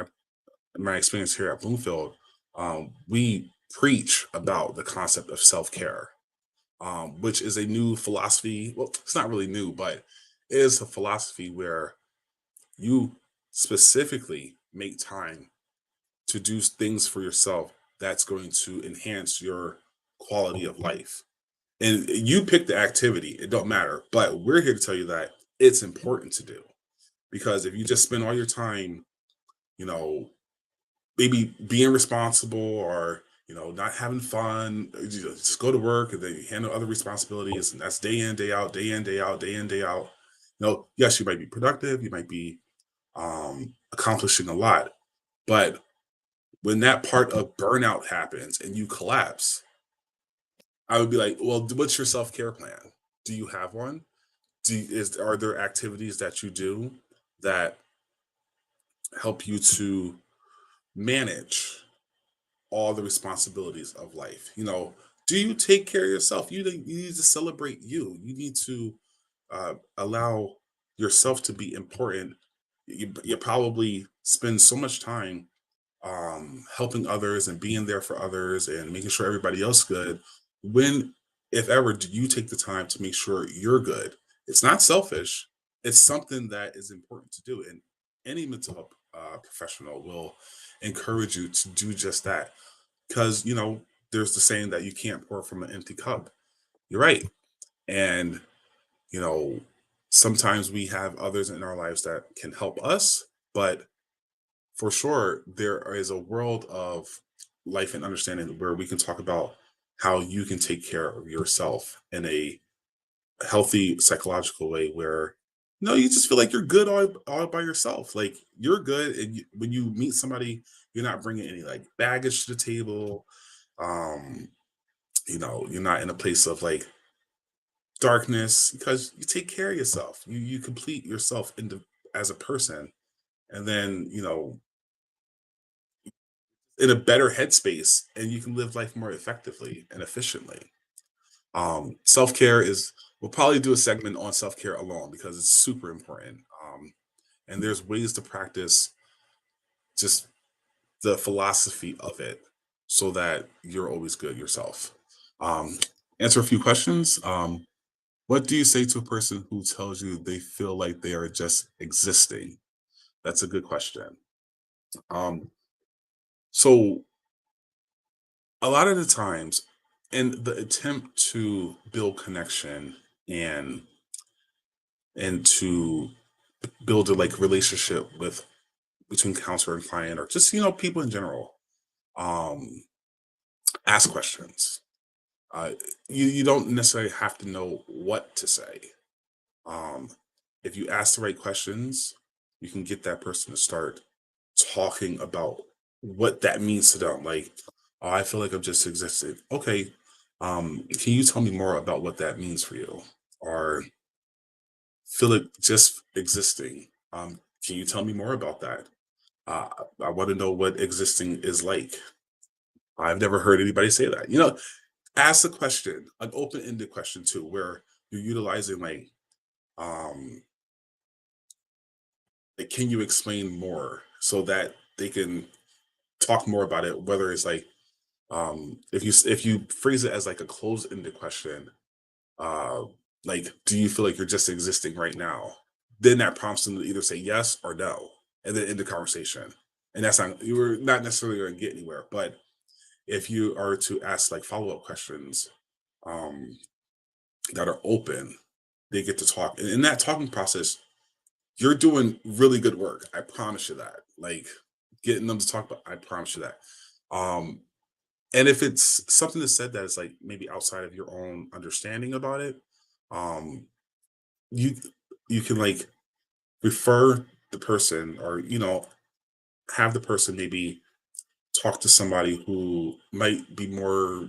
my experience here at Bloomfield, we preach about the concept of self care, which is a new philosophy. Well, it's not really new, but it is a philosophy where you specifically make time to do things for yourself that's going to enhance your quality of life. And you pick the activity, it don't matter. But we're here to tell you that it's important to do, because if you just spend all your time, you know, maybe being responsible or not having fun, just go to work and then you handle other responsibilities, and that's day in, day out, day in, day out, day in, day out. Yes, you might be productive, you might be accomplishing a lot, but when that part of burnout happens and you collapse, I would be like, well, what's your self-care plan? Do you have one? Are there activities that you do that help you to manage all the responsibilities of life? Do you take care of yourself? You need to celebrate you. You need to allow yourself to be important. You probably spend so much time helping others and being there for others and making sure everybody else good. When, if ever, do you take the time to make sure you're good? It's not selfish. It's something that is important to do, and any mental health professional will encourage you to do just that, because there's the saying that you can't pour from an empty cup. You're right. And you know sometimes we have others in our lives that can help us, but for sure there is a world of life and understanding where we can talk about how you can take care of yourself in a healthy psychological way, where no, you just feel like you're good all by yourself. Like you're good, and when you meet somebody, you're not bringing any like baggage to the table. um you're not in a place of like darkness, because you take care of yourself. You complete yourself into as a person, and then in a better headspace, and you can live life more effectively and efficiently. Self-care is, we'll probably do a segment on self-care alone because it's super important. And there's ways to practice just the philosophy of it so that you're always good yourself. um Answer a few questions. What do you say to a person who tells you they feel like they are just existing? That's a good question. Um, so a lot of the times, in the attempt to build connection and to build a like relationship with between counselor and client, or just people in general, um, ask questions. Uh, you don't necessarily have to know what to say. Um, if you ask the right questions, you can get that person to start talking about what that means to them. Like, oh, I feel like I'm just existing. Okay, can you tell me more about what that means for you? Or feel like just existing. Can you tell me more about that? Uh, I want to know what existing is like. I've never heard anybody say that. Ask a question, an open-ended question too, where you're utilizing um, can you explain more so that they can talk more about it. Whether it's if you phrase it as like a closed-ended question, uh, like, do you feel like you're just existing right now? Then that prompts them to either say yes or no, and then end the conversation. And that's not you were not necessarily going to get anywhere. But if you are to ask like follow-up questions um, that are open, they get to talk. And in that talking process, you're doing really good work. I promise you that. Like getting them to talk about, I promise you that. Um, and if it's something that's said that is like maybe outside of your own understanding about it, um, you you can like refer the person, or have the person maybe talk to somebody who might be more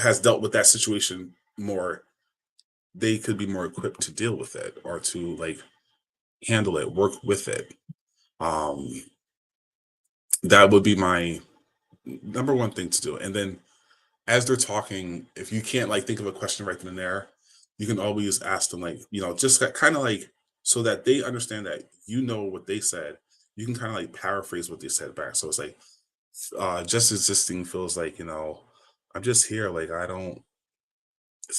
has dealt with that situation more. They could be more equipped to deal with it or to like handle it, work with it. um that would be my number one thing to do. And then as they're talking, if you can't like think of a question right then and there, you can always ask them, like, just kind of like, so that they understand that what they said. You can kind of like paraphrase what they said back. So it's like, just existing feels like, I'm just here. Like, I don't,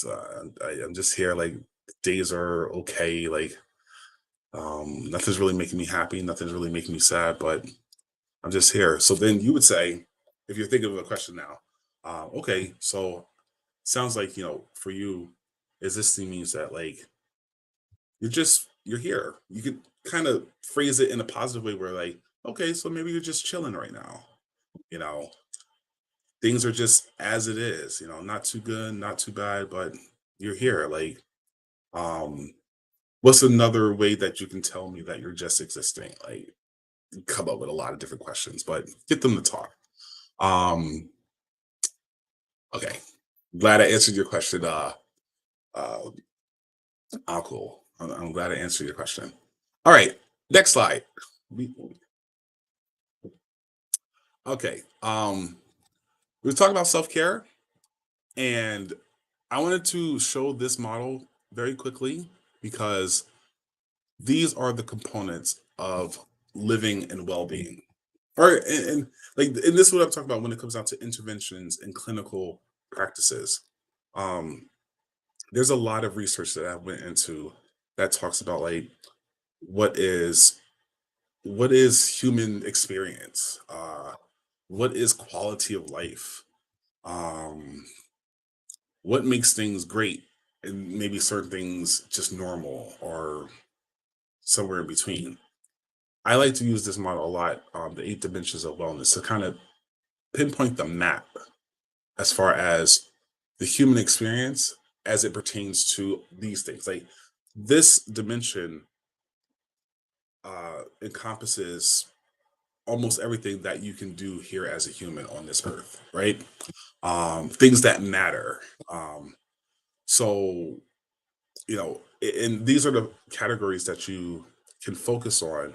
I'm just here. Like, days are okay. Like, nothing's really making me happy. Nothing's really making me sad, but I'm just here. So then you would say, if you're thinking of a question now, okay, so sounds like, for you, existing means that like you're here. You could kind of phrase it in a positive way where like, okay, so maybe you're just chilling right now. You know, things are just as it is, not too good, not too bad, but you're here. Like, um, what's another way that you can tell me that you're just existing? Like, come up with a lot of different questions, but get them to talk. Um, okay. Glad I answered your question. Uh, cool. I'm glad I answered your question. All right. Next slide. Okay. We were talking about self-care, and I wanted to show this model very quickly because these are the components of living and well-being. All right, and this is what I'm talking about when it comes down to interventions and clinical practices. Um, there's a lot of research that I went into that talks about like what is what is human experience, what is quality of life, um, what makes things great, and maybe certain things just normal or somewhere in between. I like to use this model a lot, the 8 dimensions of wellness, to kind of pinpoint the map as far as the human experience as it pertains to these things. Like this dimension encompasses almost everything that you can do here as a human on this earth, right? Things that matter. Um, so, and these are the categories that you can focus on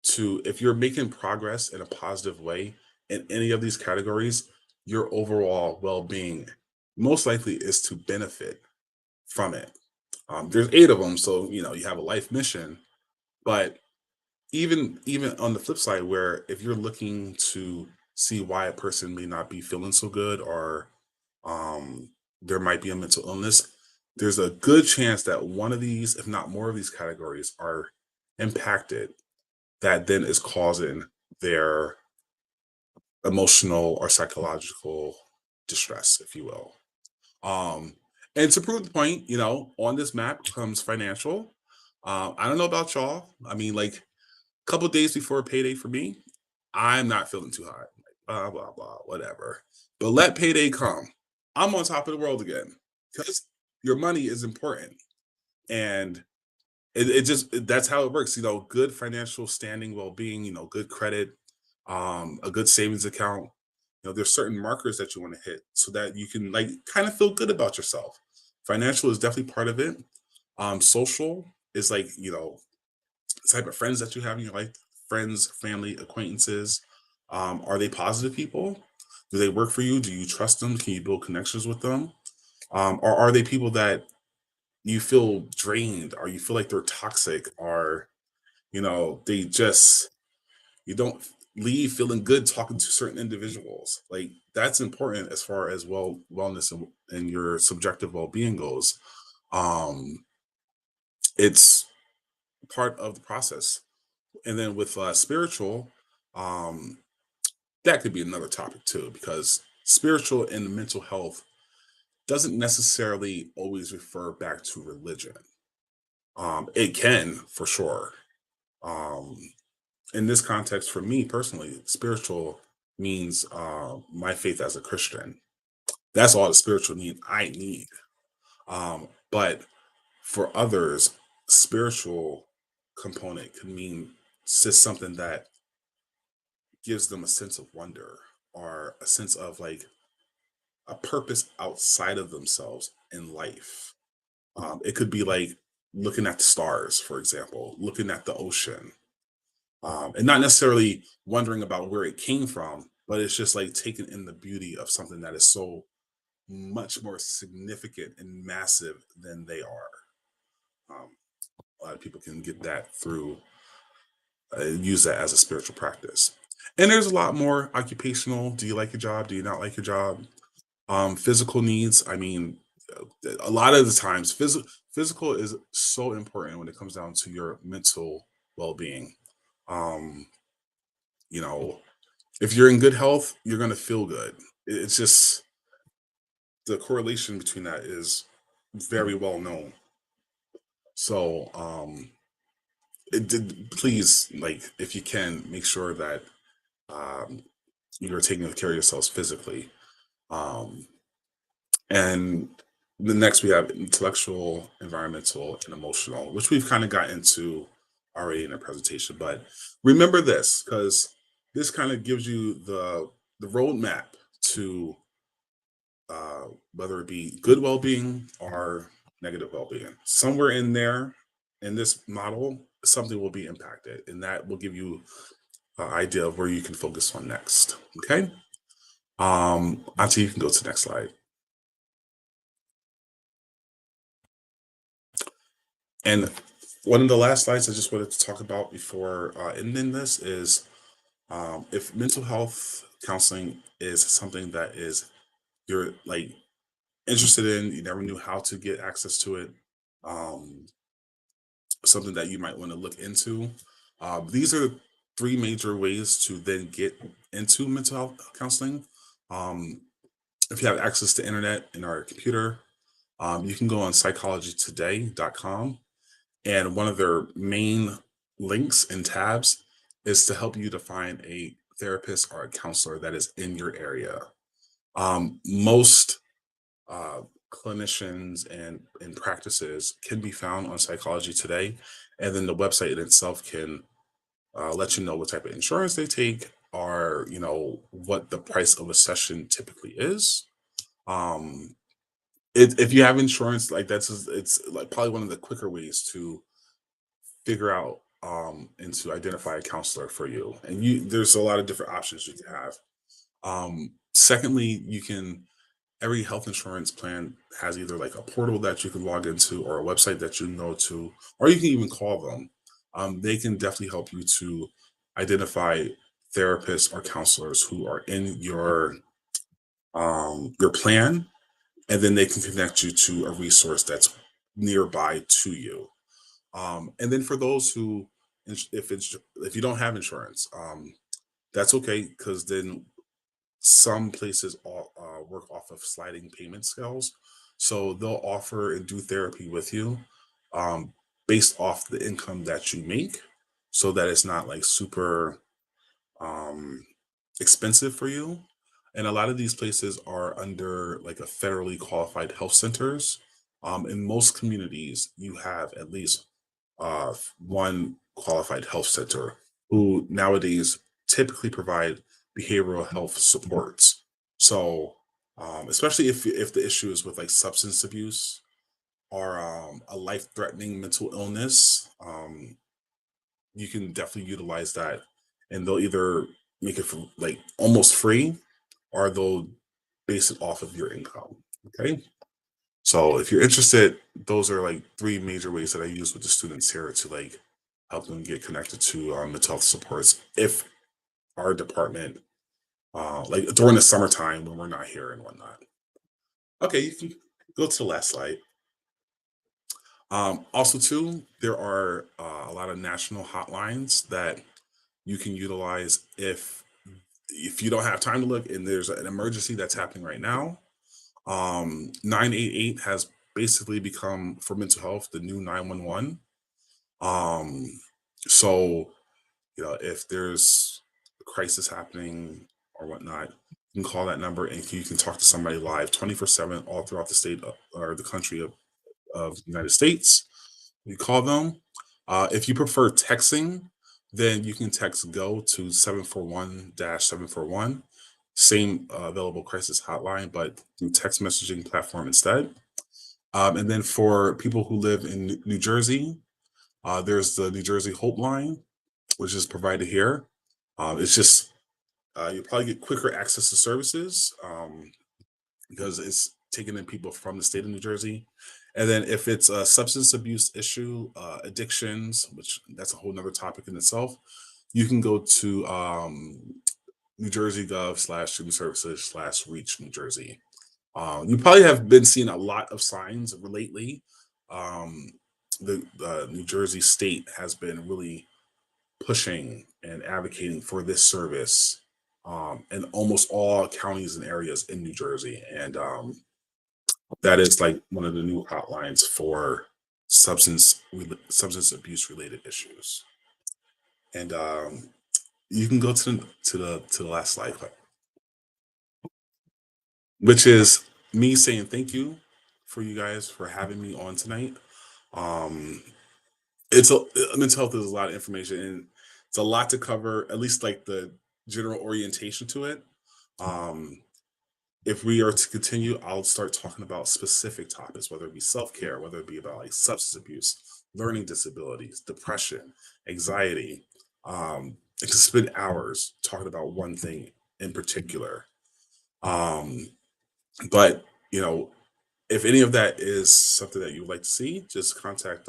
to, if you're making progress in a positive way in any of these categories, your overall well-being most likely is to benefit from it. There's 8 of them, so you have a life mission. But even on the flip side, where if you're looking to see why a person may not be feeling so good, or um, there might be a mental illness, there's a good chance that one of these, if not more of these categories, are impacted, that then is causing their emotional or psychological distress, if you will. Um, and to prove the point, on this map comes financial. I don't know about y'all. I mean, like a couple days before payday for me, I'm not feeling too hot. Like, blah, blah, blah, whatever. But let payday come. I'm on top of the world again because your money is important. And it just that's how it works. Good financial standing, well-being, good credit, a good savings account. There's certain markers that you want to hit so that you can like kind of feel good about yourself. Financial is definitely part of it. Social is like, the type of friends that you have in your life, friends, family, acquaintances. Are they positive people? Do they work for you? Do you trust them? Can you build connections with them? Or are they people that you feel drained, or you feel like they're toxic, or they just you don't leave feeling good talking to certain individuals? Like, that's important as far as wellness and your subjective well-being goes. Um, it's part of the process. And then with spiritual, um, that could be another topic too, because spiritual and mental health doesn't necessarily always refer back to religion. It can, for sure. Um, in this context, for me personally, spiritual means my faith as a Christian. That's all the spiritual need I need. But for others, spiritual component could mean just something that gives them a sense of wonder, or a sense of like a purpose outside of themselves in life. It could be like looking at the stars, for example, looking at the ocean, and not necessarily wondering about where it came from, but it's just like taking in the beauty of something that is so much more significant and massive than they are. Um, a lot of people can get that through, use that as a spiritual practice. And there's a lot more occupational. Do you like your job? Do you not like your job? Physical needs. I mean, a lot of the times, physical is so important when it comes down to your mental well-being. Um, you know, if you're in good health, you're gonna feel good. It's just the correlation between that is very well known. So, please, like, if you can, make sure that um, you're taking care of yourselves physically. Um, And the next we have intellectual, environmental, and emotional, which we've kind of got into already in the presentation. But remember this, because this kind of gives you the roadmap to whether it be good well-being or negative well-being. Somewhere in there, in this model, something will be impacted, and that will give you an idea of where you can focus on next. Okay. Auntie, you can go to the next slide. And one of the last slides I just wanted to talk about before ending this is, if mental health counseling is something that is you're like interested in, you never knew how to get access to it, um, something that you might want to look into. These are three major ways to then get into mental health counseling. Um, if you have access to internet and our computer, you can go on psychologytoday.com. And one of their main links and tabs is to help you to find a therapist or a counselor that is in your area. Most uh, clinicians and practices can be found on Psychology Today. And then the website in itself can let you know what type of insurance they take, or, what the price of a session typically is. Um, if you have insurance, like it's like probably one of the quicker ways to figure out and to identify a counselor for you. And there's a lot of different options you can have. Secondly, you can every health insurance plan has either like a portal that you can log into, or a website that you can go to, or you can even call them. They can definitely help you to identify therapists or counselors who are in your plan, and then they can connect you to a resource that's nearby to you. And then for those who, if you don't have insurance, that's okay, because then some places work off of sliding payment scales, so they'll offer and do therapy with you, um, based off the income that you make, so that it's not like super um, expensive for you. And a lot of these places are under like a federally qualified health centers. In most communities, you have at least one qualified health center who nowadays typically provide behavioral health supports. So, especially if the issue is with like substance abuse, or a life-threatening mental illness, you can definitely utilize that, and they'll either make it for like almost free, or they'll base it off of your income. Okay. So if you're interested, those are like three major ways that I use with the students here to like help them get connected to mental health supports if our department, like during the summertime when we're not here and whatnot. Okay, you can go to the last slide. Also, too, there are a lot of national hotlines that you can utilize if you don't have time to look and there's an emergency that's happening right now. 988 has basically become for mental health the new 911. Um, so if there's a crisis happening or whatnot, you can call that number and you can talk to somebody live 24/7 all throughout the state or the country of the United States. You call them. If you prefer texting, then you can text GO to 741-741. Same available crisis hotline, but through text messaging platform instead. And then for people who live in New Jersey, there's the New Jersey Hope Line, which is provided here. It's just you'll probably get quicker access to services because it's taking in people from the state of New Jersey. And then if it's a substance abuse issue, addictions, which that's a whole nother topic in itself, you can go to New Jersey Gov/Student Services/Reach New Jersey. You probably have been seeing a lot of signs lately. Um, the New Jersey state has been really pushing and advocating for this service in almost all counties and areas in New Jersey. And that is like one of the new hotlines for substance abuse related issues. And you can go to the last slide, which is me saying thank you for you guys for having me on tonight. Um, it's a mental health is a lot of information and it's a lot to cover. At least like the general orientation to it. Um, if we are to continue, I'll start talking about specific topics, whether it be self-care, whether it be about like substance abuse, learning disabilities, depression, anxiety. I can spend hours talking about one thing in particular. Um, but if any of that is something that you would like to see, just contact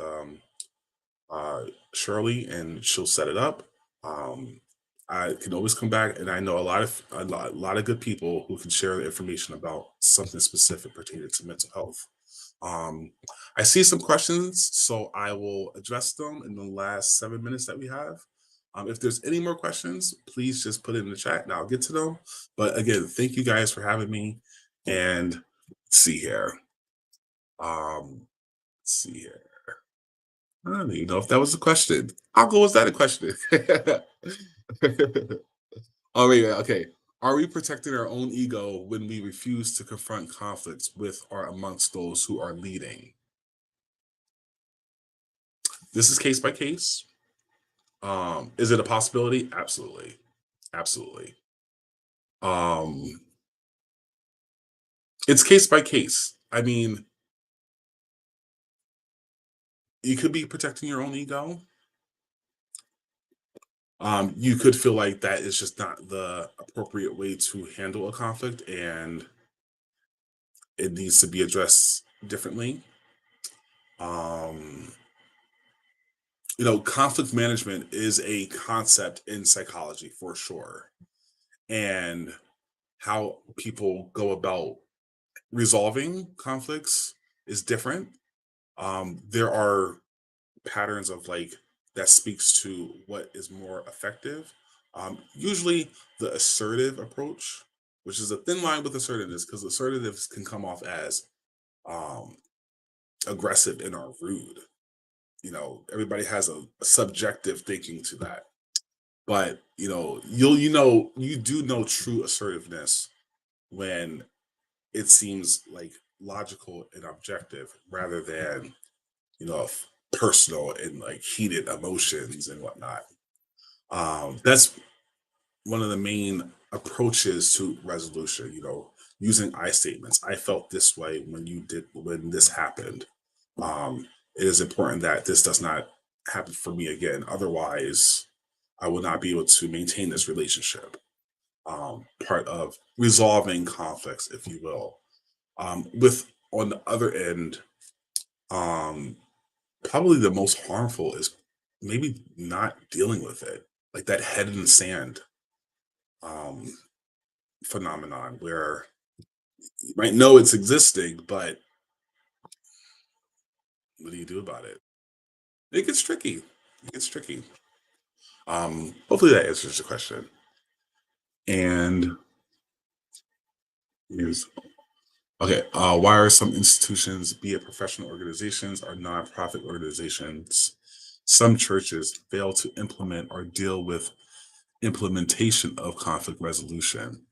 Shirley and she'll set it up. Um, I can always come back, and I know a lot of good people who can share the information about something specific pertaining to mental health. Um, I see some questions, so I will address them in the last 7 minutes that we have. If there's any more questions, please just put it in the chat, and I'll get to them. But again, thank you guys for having me. And let's see here. Let's see here. I don't even know if that was a question. How cool was that a question? Oh, wait, okay. Are we protecting our own ego when we refuse to confront conflicts with or amongst those who are leading? This is case by case. Is it a possibility? Absolutely. Absolutely. Um, it's case by case. I mean, you could be protecting your own ego. You could feel like that is just not the appropriate way to handle a conflict and it needs to be addressed differently. Um, conflict management is a concept in psychology for sure. And how people go about resolving conflicts is different. There are patterns of like that speaks to what is more effective. Usually the assertive approach, which is a thin line with assertiveness, because assertiveness can come off as um, aggressive and or rude. Everybody has a subjective thinking to that. But you do know true assertiveness when it seems like logical and objective rather than personal and like heated emotions and whatnot. That's one of the main approaches to resolution. Using I statements. I felt this way when this happened. It is important that this does not happen for me again. Otherwise, I will not be able to maintain this relationship. part of resolving conflicts, if you will. With on the other end, um, probably the most harmful is maybe not dealing with it, like that head in the sand um, phenomenon, where you might know it's existing, but what do you do about it? It gets tricky. It gets tricky. Hopefully that answers the question. And here's okay. Why are some institutions, be it professional organizations or nonprofit organizations, some churches fail to implement or deal with implementation of conflict resolution?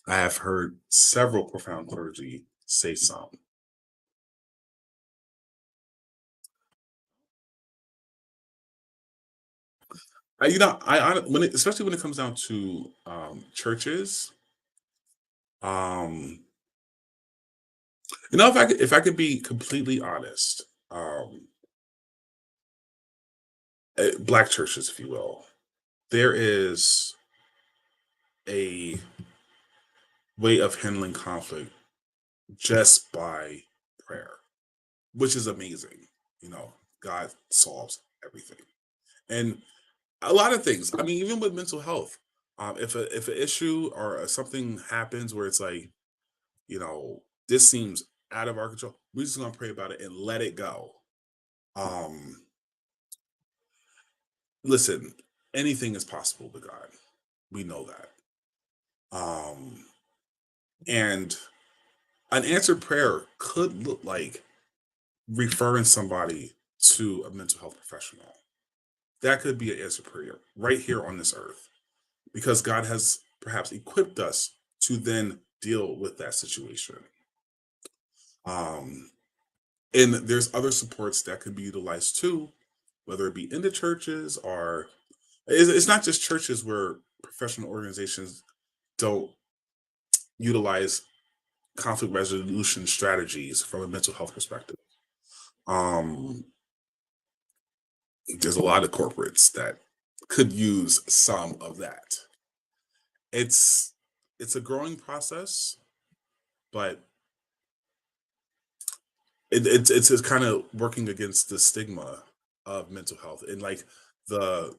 I have heard several profound clergy say some. Especially when it comes down to churches, um, if I could be completely honest, um, black churches, if you will, there is a way of handling conflict just by prayer, which is amazing. You know, God solves everything, and a lot of things. I mean, even with mental health, if an issue or something happens where it's like, you know, this seems out of our control, we're just gonna pray about it and let it go. Um, Listen, anything is possible with God. We know that. Um, and an answered prayer could look like referring somebody to a mental health professional. That could be an answered prayer right here on this earth, because God has perhaps equipped us to then deal with that situation. Um, and there's other supports that could be utilized too, whether it be in the churches or it's not just churches where professional organizations don't utilize conflict resolution strategies from a mental health perspective. Um, there's a lot of corporates that could use some of that. It's it's a growing process, but it's just kind of working against the stigma of mental health, and like the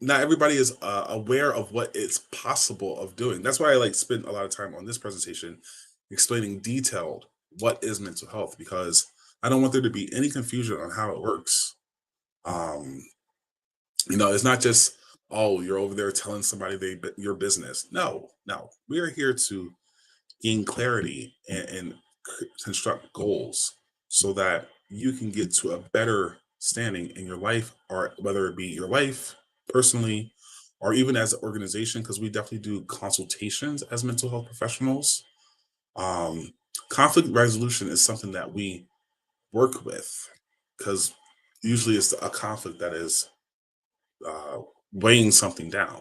not everybody is aware of what it's possible of doing. That's why I like spend a lot of time on this presentation explaining detailed what is mental health, because I don't want there to be any confusion on how it works. Um, it's not just, oh, you're over there telling somebody your business. No, no, we are here to gain clarity and construct goals so that you can get to a better standing in your life, or whether it be your life personally or even as an organization, because we definitely do consultations as mental health professionals. um, Conflict resolution is something that we work with, because usually it's a conflict that is uh, weighing something down.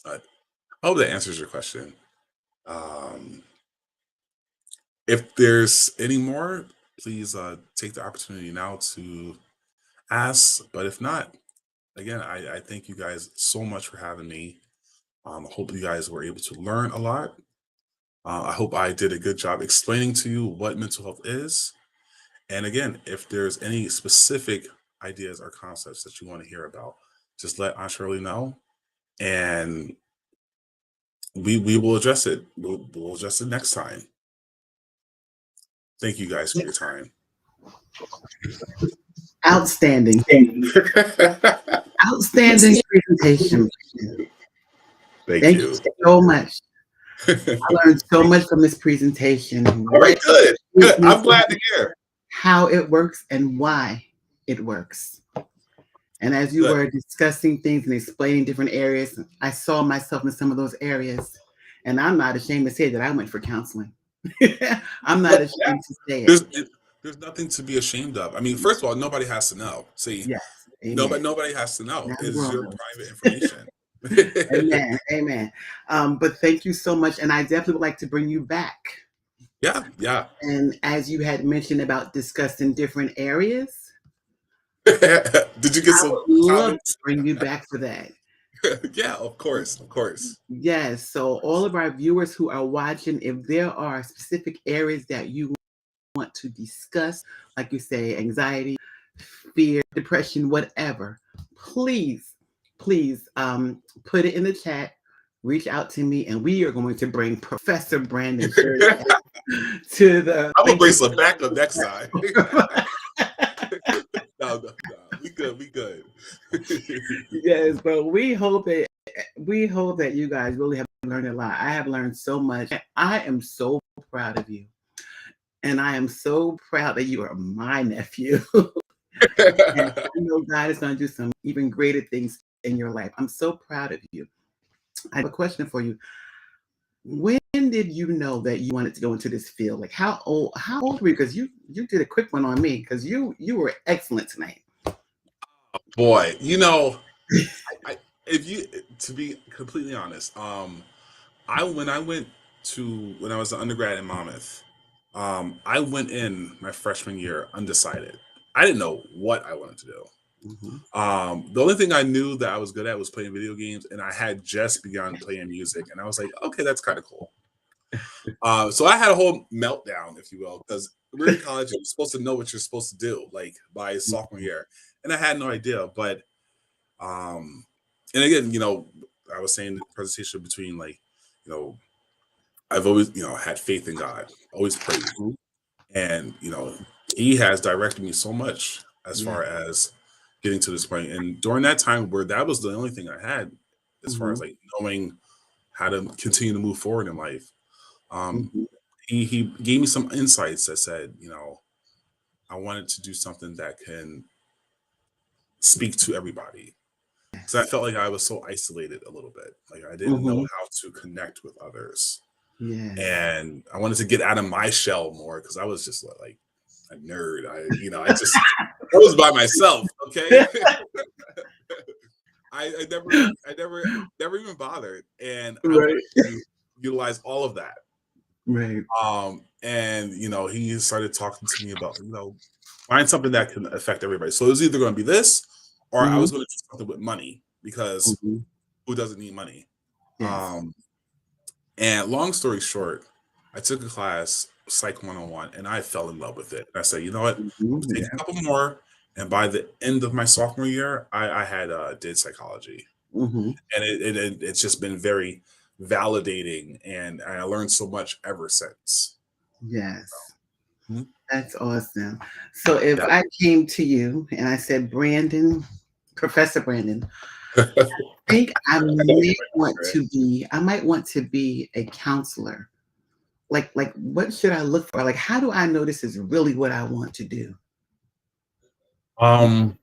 I hope that answers your question. um, If there's any more, please take the opportunity now to ask. But if not, again, I thank you guys so much for having me. I hope you guys were able to learn a lot. I hope I did a good job explaining to you what mental health is. And again, if there's any specific ideas or concepts that you want to hear about, just let Aunt Shirley know, and we will address it. We'll address it next time. Thank you guys for your time. Outstanding. Outstanding presentation. Thank Thank you you. so much. I learned so much from this presentation. All right, good. Good. I'm glad to hear how it works and why it works. And as you Good. were discussing things and explaining different areas, I saw myself in some of those areas. And I'm not ashamed to say that I went for counseling. I'm not ashamed to say it. There's nothing to be ashamed of. I mean, first of all, nobody has to know. See, Yes. Amen. nobody has to know. Not It's your wrong. private information. Amen. Amen. But thank you so much. And I definitely would like to bring you back. Yeah, yeah. And as you had mentioned about discussing different areas, Did you get I some would love to comments? bring you back for that. Yeah, of course, of course. Yes. So all of our viewers who are watching, if there are specific areas that you want to discuss, like you say, anxiety, fear, depression, whatever, please, please put it in the chat. Reach out to me, and we are going to bring Professor Brandon Sheard to the I'm gonna bring LinkedIn. some backup next time. No, we good, we good. Yes, but we hope that you guys really have learned a lot. I have learned so much. I am so proud of you, and I am so proud that you are my nephew. And I know God is going to do some even greater things in your life. I'm so proud of you. I have a question for you. When did you know that you wanted to go into this field? Like how old were you? Because you did a quick one on me because you were excellent tonight. Boy, I if you to be completely honest, I when I went to when I was an undergrad in Monmouth, I went in my freshman year undecided. I didn't know what I wanted to do. Mhm. The only thing I knew that I was good at was playing video games, and I had just begun playing music, and I was like, okay, that's kind of cool. So I had a whole meltdown, if you will, because we're in college and you're supposed to know what you're supposed to do, like by sophomore year, and I had no idea. But um, and again, I was saying the presentation between like, you know, I've always, had faith in God, always prayed, Mhm. and He has directed me so much as Yeah. far as getting to this point. And during that time, where that was the only thing I had, as far as Mhm. like knowing how to continue to move forward in life, um, Mhm. he gave me some insights that said, I wanted to do something that can speak to everybody. Because I felt like I was so isolated a little bit. Like I didn't know Mhm. how to connect with others. Yes. And I wanted to get out of my shell more because I was just like a nerd. I was by myself. Okay. I never even bothered. And I Right. wanted to utilize all of that. Right. And he started talking to me about, find something that can affect everybody. So it was either going to be this, or I Mhm. was going to do something with money because Mhm. who doesn't need money? Yes. Um, and long story short, I took a class, Psych 101, and I fell in love with it. I said, you know what? I'm Mhm. gonna take a Yeah. couple more. And by the end of my sophomore year, I had did psychology, Mhm. and it's just been very validating, and I learned so much ever since. Yes. Mhm. That's awesome. So if Yeah. I came to you and I said, Brandon, Professor Brandon, I think I I know may you might want answer it. to be, I might want to be a counselor. Like what should I look for? Like, how do I know this is really what I want to do? Um,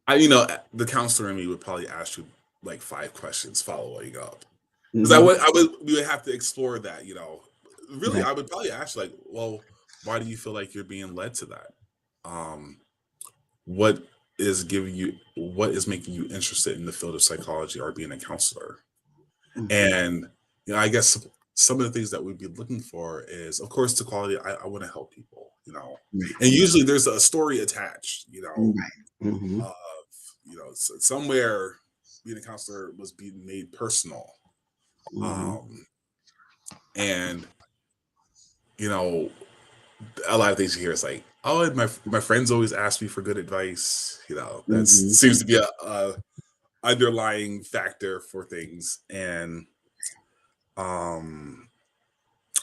the counselor in me would probably ask you like 5 questions following up. Because Mhm. we would have to explore that. Really, Right. I would probably ask like, well, why do you feel like you're being led to that? Um, what what is making you interested in the field of psychology or being a counselor? Mhm. And I guess some of the things that we'd be looking for is, of course, the quality. I want to help people, Right. and usually there's a story attached, Right. Mhm. of somewhere being a counselor was being made personal. Mhm. Um, and you know, a lot of things you hear is like, oh, my friends always ask me for good advice. That Mhm. seems to be a underlying factor for things. And um,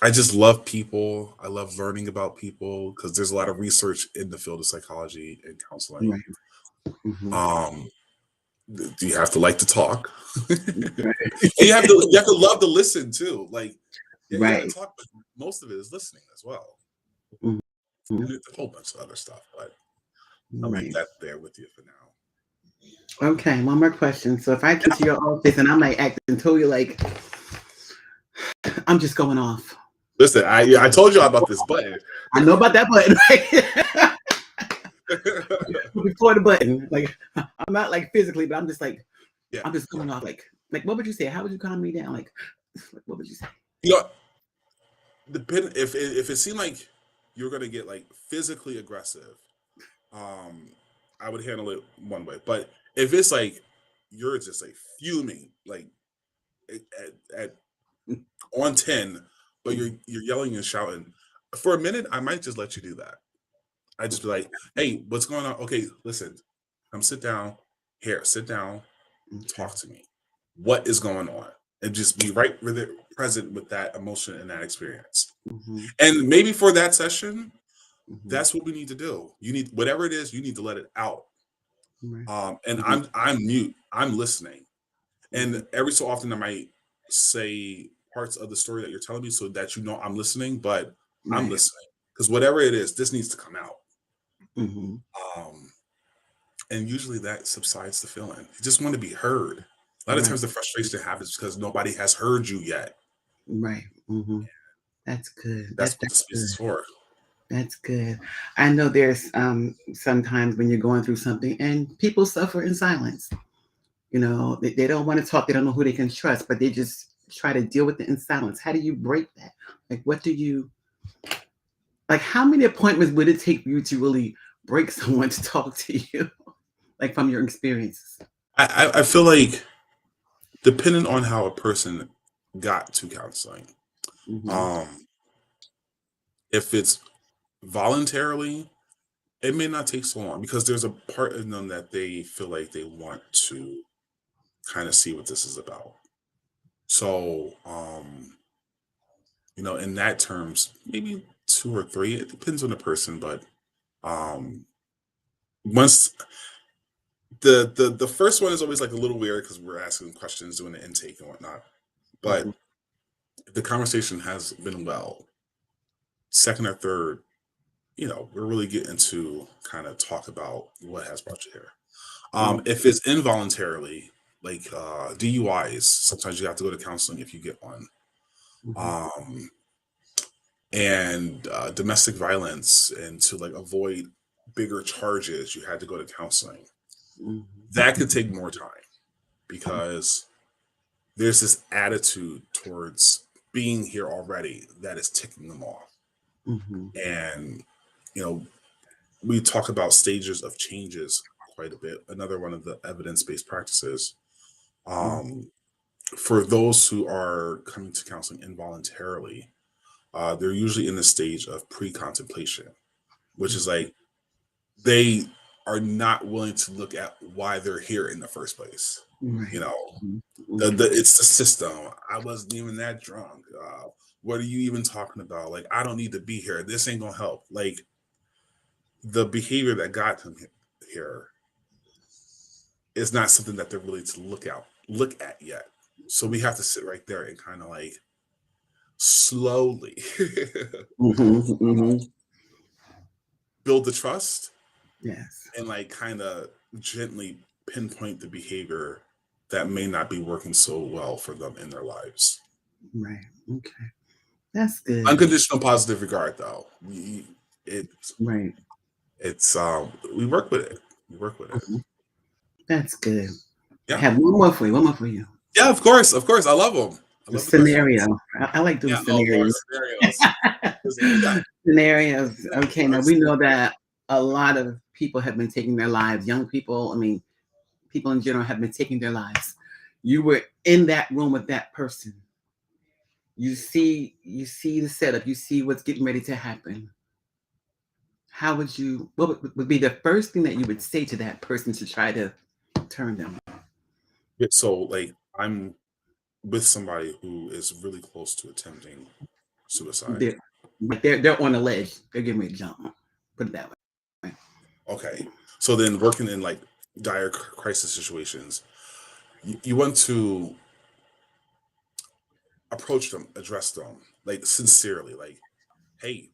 I just love people. I love learning about people because there's a lot of research in the field of psychology and counseling. Right. Mhm. Um, do you have to like to talk? And Right. you have to love to listen too. Like, yeah, you got to Right. talk, but most of it is listening as well. And Mhm. it's a whole bunch of other stuff, but I'll leave Right. that there with you for now. Okay, one more question. So if I came to your office and I'm like acting totally like I'm just going off. Listen, I told you about this button. I know about that button, right? Before the button. Like I'm not like physically, but I'm just like Yeah, I'm just going off. Like what would you say? How would you calm me down? Like what would you say? you know, depend if it seemed like you're gonna get like physically aggressive, um, I would handle it one way. But if it's like you're just like fuming, like at on 10, but you're yelling and shouting. For a minute, I might just let you do that. I just be like, hey, what's going on? Okay, listen, come sit down. Here, sit down, Okay. talk to me. What is going on? And just be right with it, present with that emotion and that experience. Mm-hmm. And maybe for that session, Mm-hmm. that's what we need to do. You need whatever it is, you need to let it out. Right. And Mm-hmm. I'm mute. I'm listening. Mm-hmm. And every so often I might say parts of the story that you're telling me so that you know I'm listening, but I'm Right. listening. Because whatever it is, this needs to come out. Mm-hmm. Um, and usually that subsides the feeling. You just want to be heard. A lot of Right. times the frustration happens because nobody has heard you yet. Right. Mm-hmm. That's good. That's what That's the space good. is for. That's good. I know there's sometimes when you're going through something and people suffer in silence. You know, they don't want to talk. They don't know who they can trust, but they just try to deal with it in silence. How do you break that? Like, what do you like? How many appointments would it take for you to really break someone to talk to you? Like from your experiences. I feel like depending on how a person got to counseling, Mm-hmm. um, if it's voluntarily, it may not take so long because there's a part of them that they feel like they want to kind of see what this is about. So, in that terms, maybe 2 or 3. It depends on the person, but um, once the first one is always like a little weird because we're asking questions, doing the intake and whatnot. Mm-hmm. But if the conversation has been well, second or third, we're really getting to kind of talk about what has brought you here. If it's involuntarily, like DUIs, sometimes you have to go to counseling if you get one. Mm-hmm. Um, and domestic violence, and to like avoid bigger charges, you had to go to counseling. Mm-hmm. That could take more time because there's this attitude towards being here already that is ticking them off. Mm-hmm. And, you know, we talk about stages of changes quite a bit. Another one of the evidence-based practices. Um, for those who are coming to counseling involuntarily, they're usually in the stage of pre-contemplation, which is like they are not willing to look at why they're here in the first place. You Right. know, Mm-hmm. it's the system. I wasn't even that drunk. What are you even talking about? Like, I don't need to be here. This ain't gonna help. Like, the behavior that got him here is not something that they're willing to look at yet. So we have to sit right there and kind of like slowly Mm-hmm. Mm-hmm. build the trust Yes. and like kind of gently pinpoint the behavior that may not be working so well for them in their lives. Right. Okay. That's good. Unconditional positive regard, though. It Right. it's we work with it. We work with it. Mhm. That's good. I Yeah, have one more for you. One more for you. yeah. Of course, of course. I love them. I The love the questions. scenario. I like doing Yeah. Oh Lord, scenarios. scenarios. What you got? Scenarios. You got Okay. Now we first. know that a lot of people have been taking their lives. Young people. I mean, people in general have been taking their lives. You were in that room with that person. You see the setup. You see what's getting ready to happen. How would you? What would be the first thing that you would say to that person to try to turn them? Yeah, so like I'm with somebody who is really close to attempting suicide. They're they're on a ledge. They're getting ready to jump. Put it that way. Okay. So then working in like dire crisis situations, you want to approach them, address them, like sincerely, like, hey,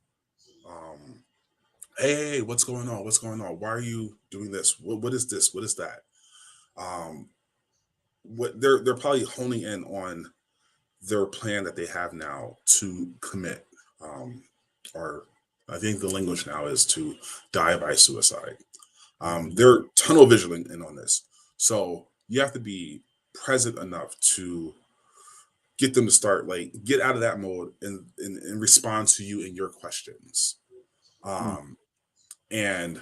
um, hey, what's going on? What's going on? Why are you doing this? What is this? What is that? Um, what they're probably honing in on their plan that they have now to commit, or I think the language now is to die by suicide. They're tunnel visioning in on this, so you have to be present enough to get them to start like get out of that mode and respond to you and your questions, Mm, um, and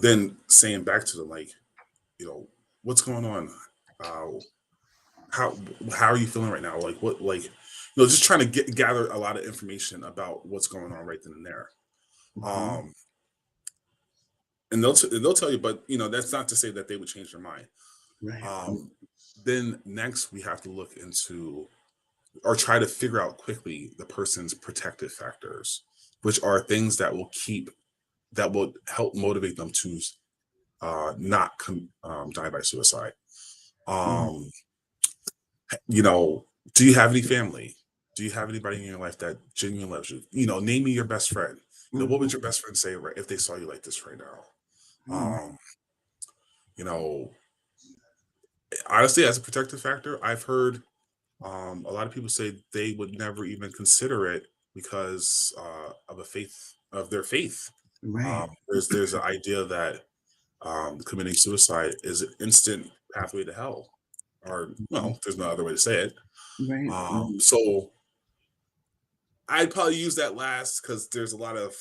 then saying back to them like, you know, what's going on? Uh, how how are you feeling right now? Like what like just trying to gather a lot of information about what's going on right then and there. Mhm. Um, and they'll tell you, but that's not to say that they would change their mind. Right. Um, then next we have to look into or try to figure out quickly the person's protective factors, which are things that will help motivate them to not die by suicide. Mhm. Um, you know, do you have any family? Do you have anybody in your life that genuinely loves you? Name me your best friend. What would Mhm. your best friend say right if they saw you like this right now? Mhm. You know, honestly, as a protective factor, I've heard a lot of people say they would never even consider it because of their faith. Right. There's an idea that committing suicide is an instant pathway to hell, or Mhm. well, there's no other way to say it. Right. Mhm. So I'd probably use that last because there's a lot of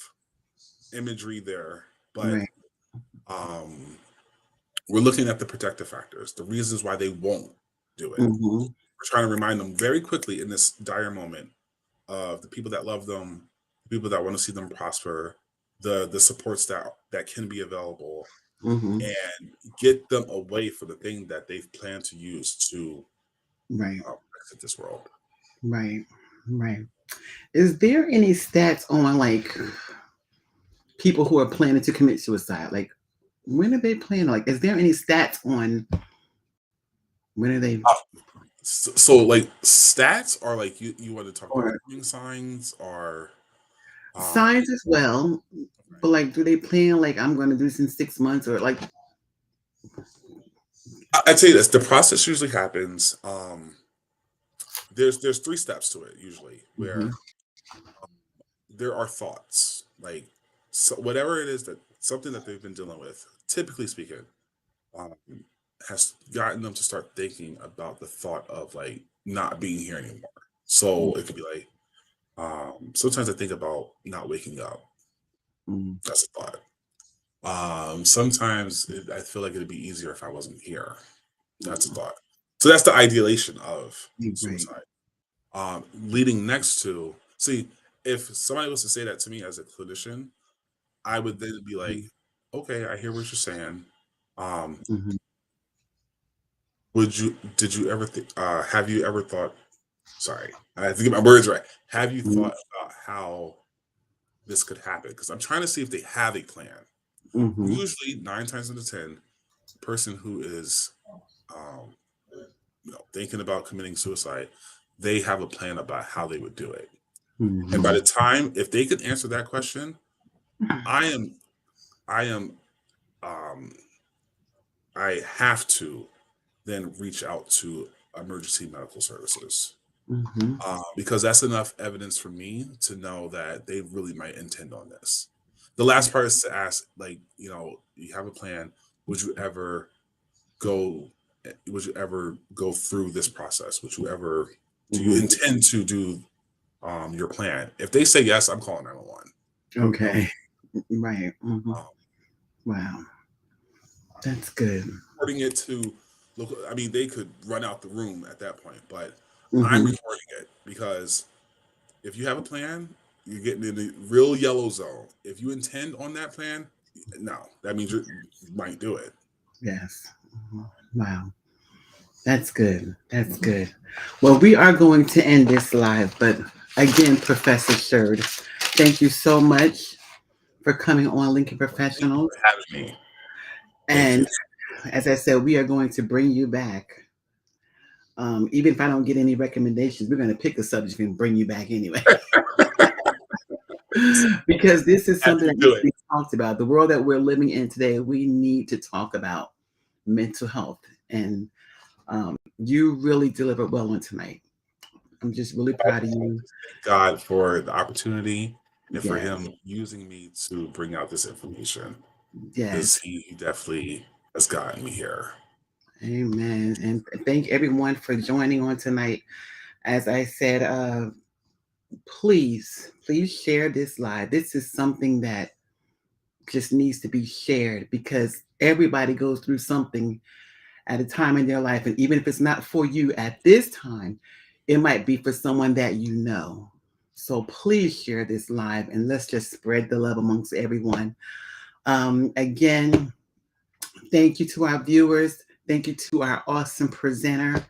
imagery there, but Right. um, we're looking at the protective factors, the reasons why they won't do it. Mhm. We're trying to remind them very quickly in this dire moment of the people that love them, the people that want to see them prosper, the supports that can be available, Mhm. and get them away from the thing that they've planned to use to Right. exit this world. Right. Right. Is there any stats on like people who are planning to commit suicide? Like, when are they planning? Like, is there any stats on when are they So like stats are like you want to talk about or warning signs or signs as well? But like, do they plan like I'm going to do this in 6 months or like? I'd say this: the process usually happens. There's three steps to it usually, Mhm. where there are thoughts, like whatever it is that something that they've been dealing with. Typically speaking, um, has gotten them to start thinking about the thought of like not being here anymore. So it could be like sometimes I think about not waking up. Mhm. That's a thought. Sometimes I feel like it'd be easier if I wasn't here. That's a Mhm. thought. So that's the ideation of Right. suicide. Leading next to see if somebody was to say that to me as a clinician, I would then be like, Mhm. okay, I hear what you're saying. Um, Mhm. did you ever have you ever thought, sorry, I have to get my words right. Have you Mhm. thought about how this could happen? Because I'm trying to see if they have a plan. Mhm. Usually 9 times out of 10, the person who is um, thinking about committing suicide, they have a plan about how they would do it. And by Mhm. the time, if they could answer that question, I am, I am, um, I have to then reach out to emergency medical services Mhm. because that's enough evidence for me to know that they really might intend on this. The last part is to ask, like, you have a plan. Would you ever go? Would you ever go through this process? Would you ever? Do you Mhm. intend to do your plan? If they say yes, I'm calling 911. You know, Okay. Right. Mhm. um, Wow. That's good. reporting it to local. I mean, they could run out the room at that point, but I'm Mhm. reporting it because if you have a plan, you're getting in the real yellow zone. If you intend on that plan, no, that means you might do it. Yes. Mhm. Wow. That's good. That's good. Well, we are going to end this live, but again, Professor Sherd, thank you so much for coming on Lincoln Thank you Professionals. for having me. Thank you. And as I said, we are going to bring you back. Even if I don't get any recommendations, we're going to pick a subject and bring you back anyway. Because this is Have something you that do needs to it. be talked about. The world that we're living in today, we need to talk about mental health. And you really delivered well on tonight. I'm just really proud of you. Thank God for the opportunity and for Yes, Him using me to bring out this information because yes. He definitely has gotten me here. Amen. And thank everyone for joining on tonight. As I said, please share this live. This is something that just needs to be shared because everybody goes through something at a time in their life. And even if it's not for you at this time, it might be for someone that you know. So please share this live and let's just spread the love amongst everyone. Again, thank you to our viewers. Thank you to our awesome presenter.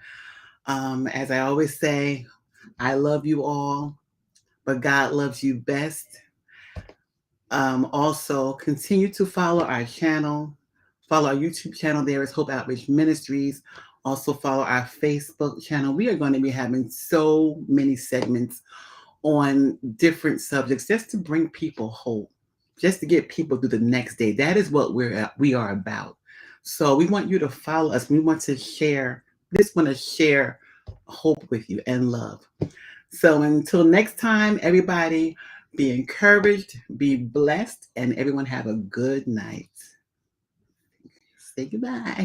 As I always say, I love you all, but God loves you best. Also, continue to follow our channel. Follow our YouTube channel. There is Hope Outreach Ministries. Also, follow our Facebook channel. We are going to be having so many segments on different subjects just to bring people hope, just to get people through the next day. That is what we are about. So we want you to follow us. We want to share. Just want to share hope with you and love. So until next time, everybody, be encouraged, be blessed, and everyone have a good night. Say goodbye.